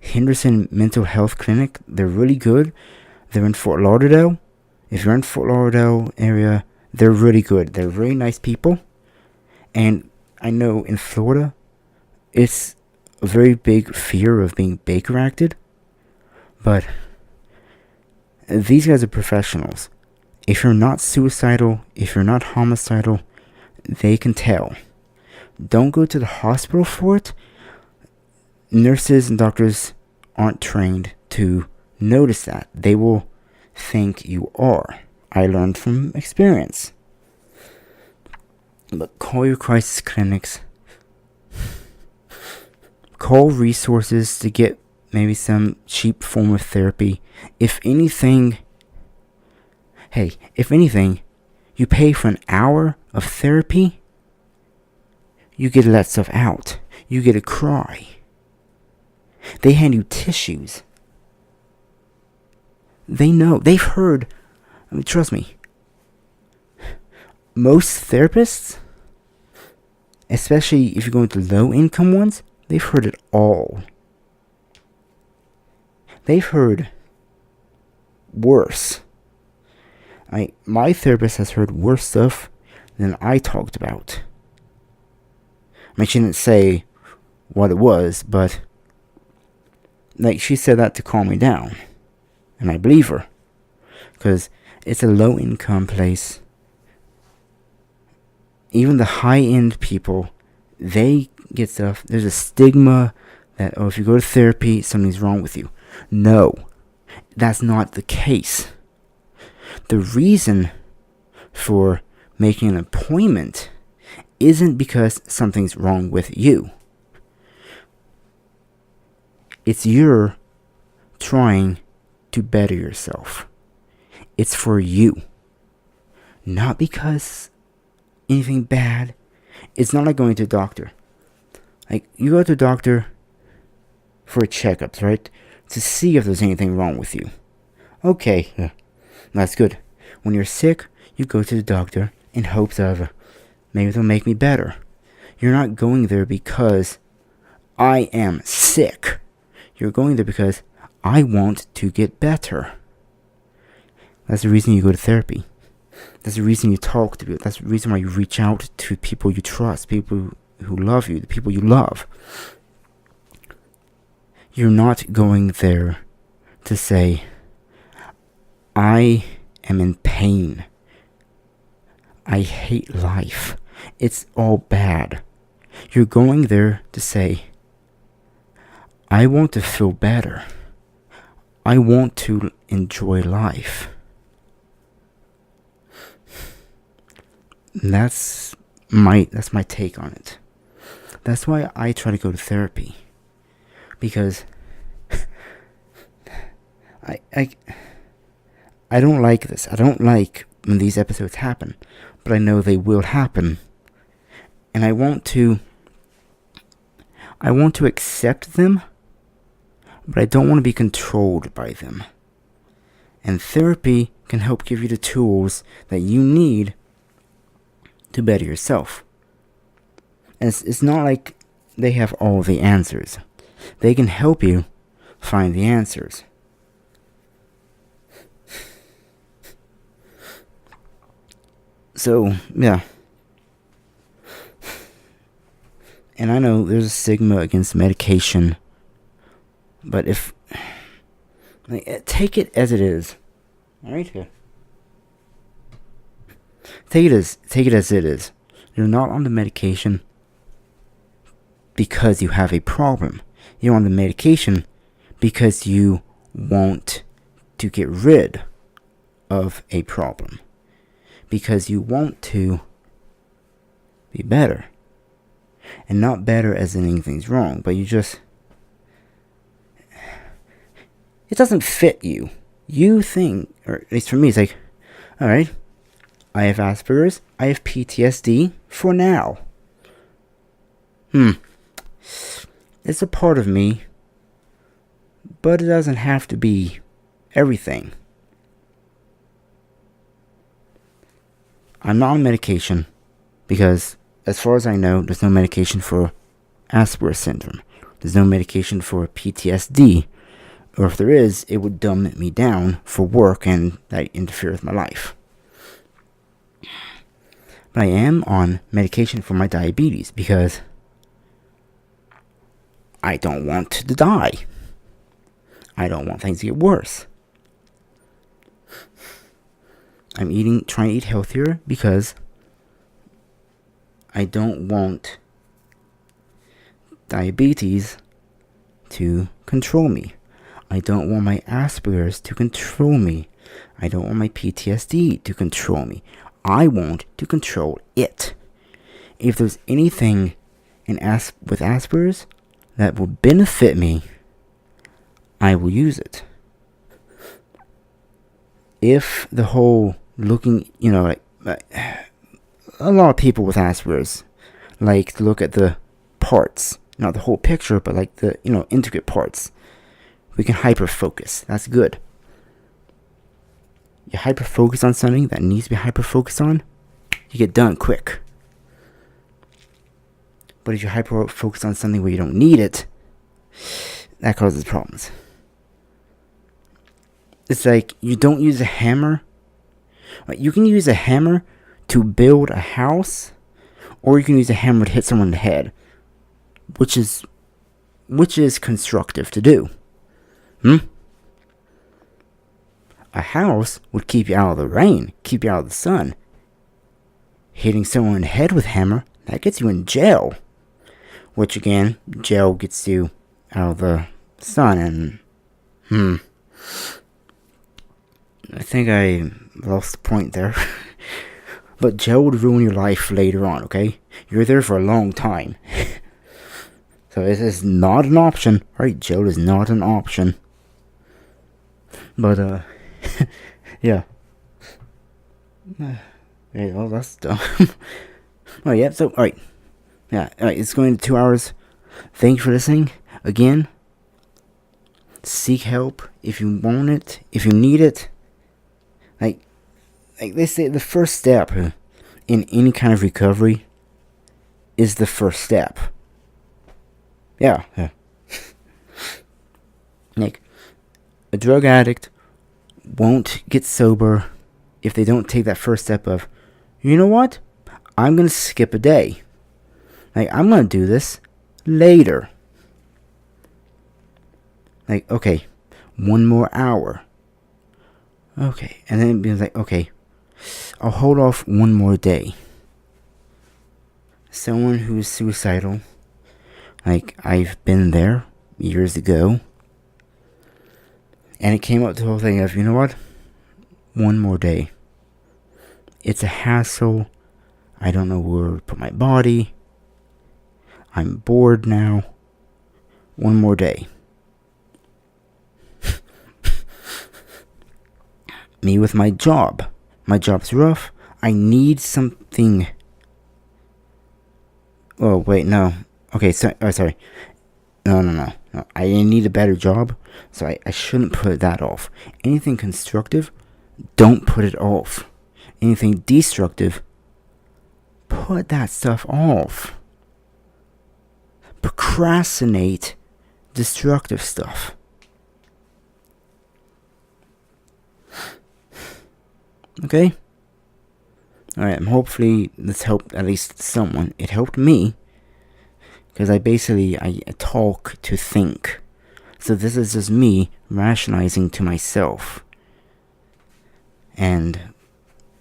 Henderson Mental Health Clinic. They're really good. They're in Fort Lauderdale. If you're in Fort Lauderdale area, they're really good. They're really nice people. And I know in Florida, it's a very big fear of being Baker acted, but these guys are professionals. If you're not suicidal, if you're not homicidal, they can tell. Don't go to the hospital for it. Nurses and doctors aren't trained to notice that. They will think you are. I learned from experience. But call your crisis clinics. Call resources to get maybe some cheap form of therapy. If anything, you pay for an hour of therapy, you get to let stuff out. You get to cry. They hand you tissues. They know. They've heard. I mean, trust me. Most therapists, especially if you're going to low-income ones, they've heard it all. They've heard worse. My therapist has heard worse stuff than I talked about. I mean, she didn't say what it was, but she said that to calm me down. And I believe her. Because it's a low-income place. Even the high-end people, they get stuff. There's a stigma that, if you go to therapy, something's wrong with you. No, that's not the case. The reason for making an appointment isn't because something's wrong with you. It's you're trying to better yourself. It's for you. Not because anything bad. It's not like going to a doctor. You go to a doctor for checkups, right? To see if there's anything wrong with you. Okay, that's good. When you're sick, you go to the doctor in hopes of maybe they'll make me better. You're not going there because I am sick. You're going there because I want to get better. That's the reason you go to therapy. That's the reason you talk to people. That's the reason why you reach out to people you trust, people who love you, the people you love. You're not going there to say, I am in pain. I hate life. It's all bad. You're going there to say, I want to feel better. I want to enjoy life. That's my take on it. That's why I try to go to therapy. Because I don't like this. I don't like when these episodes happen. But I know they will happen. And I want to accept them. But I don't want to be controlled by them. And therapy can help give you the tools that you need to better yourself. And it's not like they have all the answers. They can help you find the answers. So, yeah. And I know there's a stigma against medication. But take it as it is. Alright? Take it as it is. You're not on the medication because you have a problem. You're on the medication because you want to get rid of a problem. Because you want to be better. And not better as in anything's wrong, but you just... It doesn't fit you. You think, or at least for me, it's like, alright, I have Asperger's, I have PTSD for now. It's a part of me, but it doesn't have to be everything. I'm not on medication because, as far as I know, there's no medication for Asperger's syndrome. There's no medication for PTSD. Or if there is, it would dumb me down for work and that interfere with my life. But I am on medication for my diabetes because I don't want to die. I don't want things to get worse. I'm trying to eat healthier because I don't want diabetes to control me. I don't want my Asperger's to control me. I don't want my PTSD to control me. I want to control it. If there's anything with Asperger's that will benefit me, I will use it. If the whole looking, like a lot of people with Asperger's like to look at the parts, not the whole picture, but like the, intricate parts. We can hyper focus. That's good. You hyper focus on something that needs to be hyper focused on, you get done quick. But if you hyper focus on something where you don't need it, that causes problems. It's like you don't use a hammer. Like, you can use a hammer to build a house, or you can use a hammer to hit someone in the head. Which is constructive to do? A house would keep you out of the rain, keep you out of the sun. Hitting someone in the head with a hammer, that gets you in jail. Which again, jail gets you out of the sun, and I think I lost the point there. But jail would ruin your life later on, okay? You're there for a long time. So this is not an option, right? Jail is not an option. But, yeah. Yeah, that's dumb. Oh, yeah, so, alright. Yeah, it's going to 2 hours. Thank you for listening. Again, seek help if you want it, if you need it. Like they say, the first step in any kind of recovery is the first step. Yeah. Like, a drug addict won't get sober if they don't take that first step of, you know what? I'm going to skip a day. Like, I'm going to do this later. Like, okay, 1 more hour. Okay, and then it becomes like, okay, I'll hold off 1 more day. Someone who's suicidal, like, I've been there years ago, and it came up to the whole thing of, you know what? 1 more day. It's a hassle. I don't know where to put my body. I'm bored now. 1 more day. Me with my job. My job's rough. I need something. Oh, wait, no. Okay, sorry. No. I need a better job, so I shouldn't put that off. Anything constructive, don't put it off. Anything destructive, put that stuff off. Procrastinate destructive stuff. Okay? Alright, hopefully this helped at least someone. It helped me, because I talk to think. So this is just me rationalizing to myself and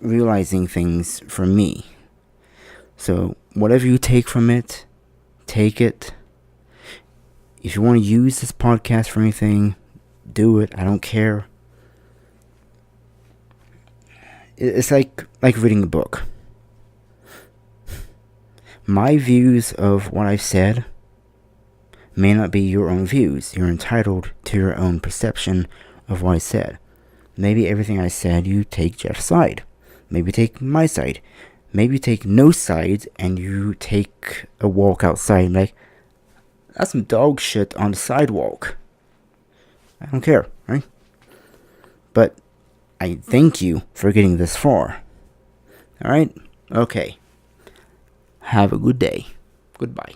realizing things for me. So whatever you take from it, take it. If you want to use this podcast for anything, do it. I don't care. It's like reading a book. My views of what I've said may not be your own views. You're entitled to your own perception of what I said. Maybe everything I said, you take Jeff's side. Maybe take my side. Maybe you take no sides and you take a walk outside and like, that's some dog shit on the sidewalk. I don't care, right? But I thank you for getting this far. Alright? Okay. Have a good day. Goodbye.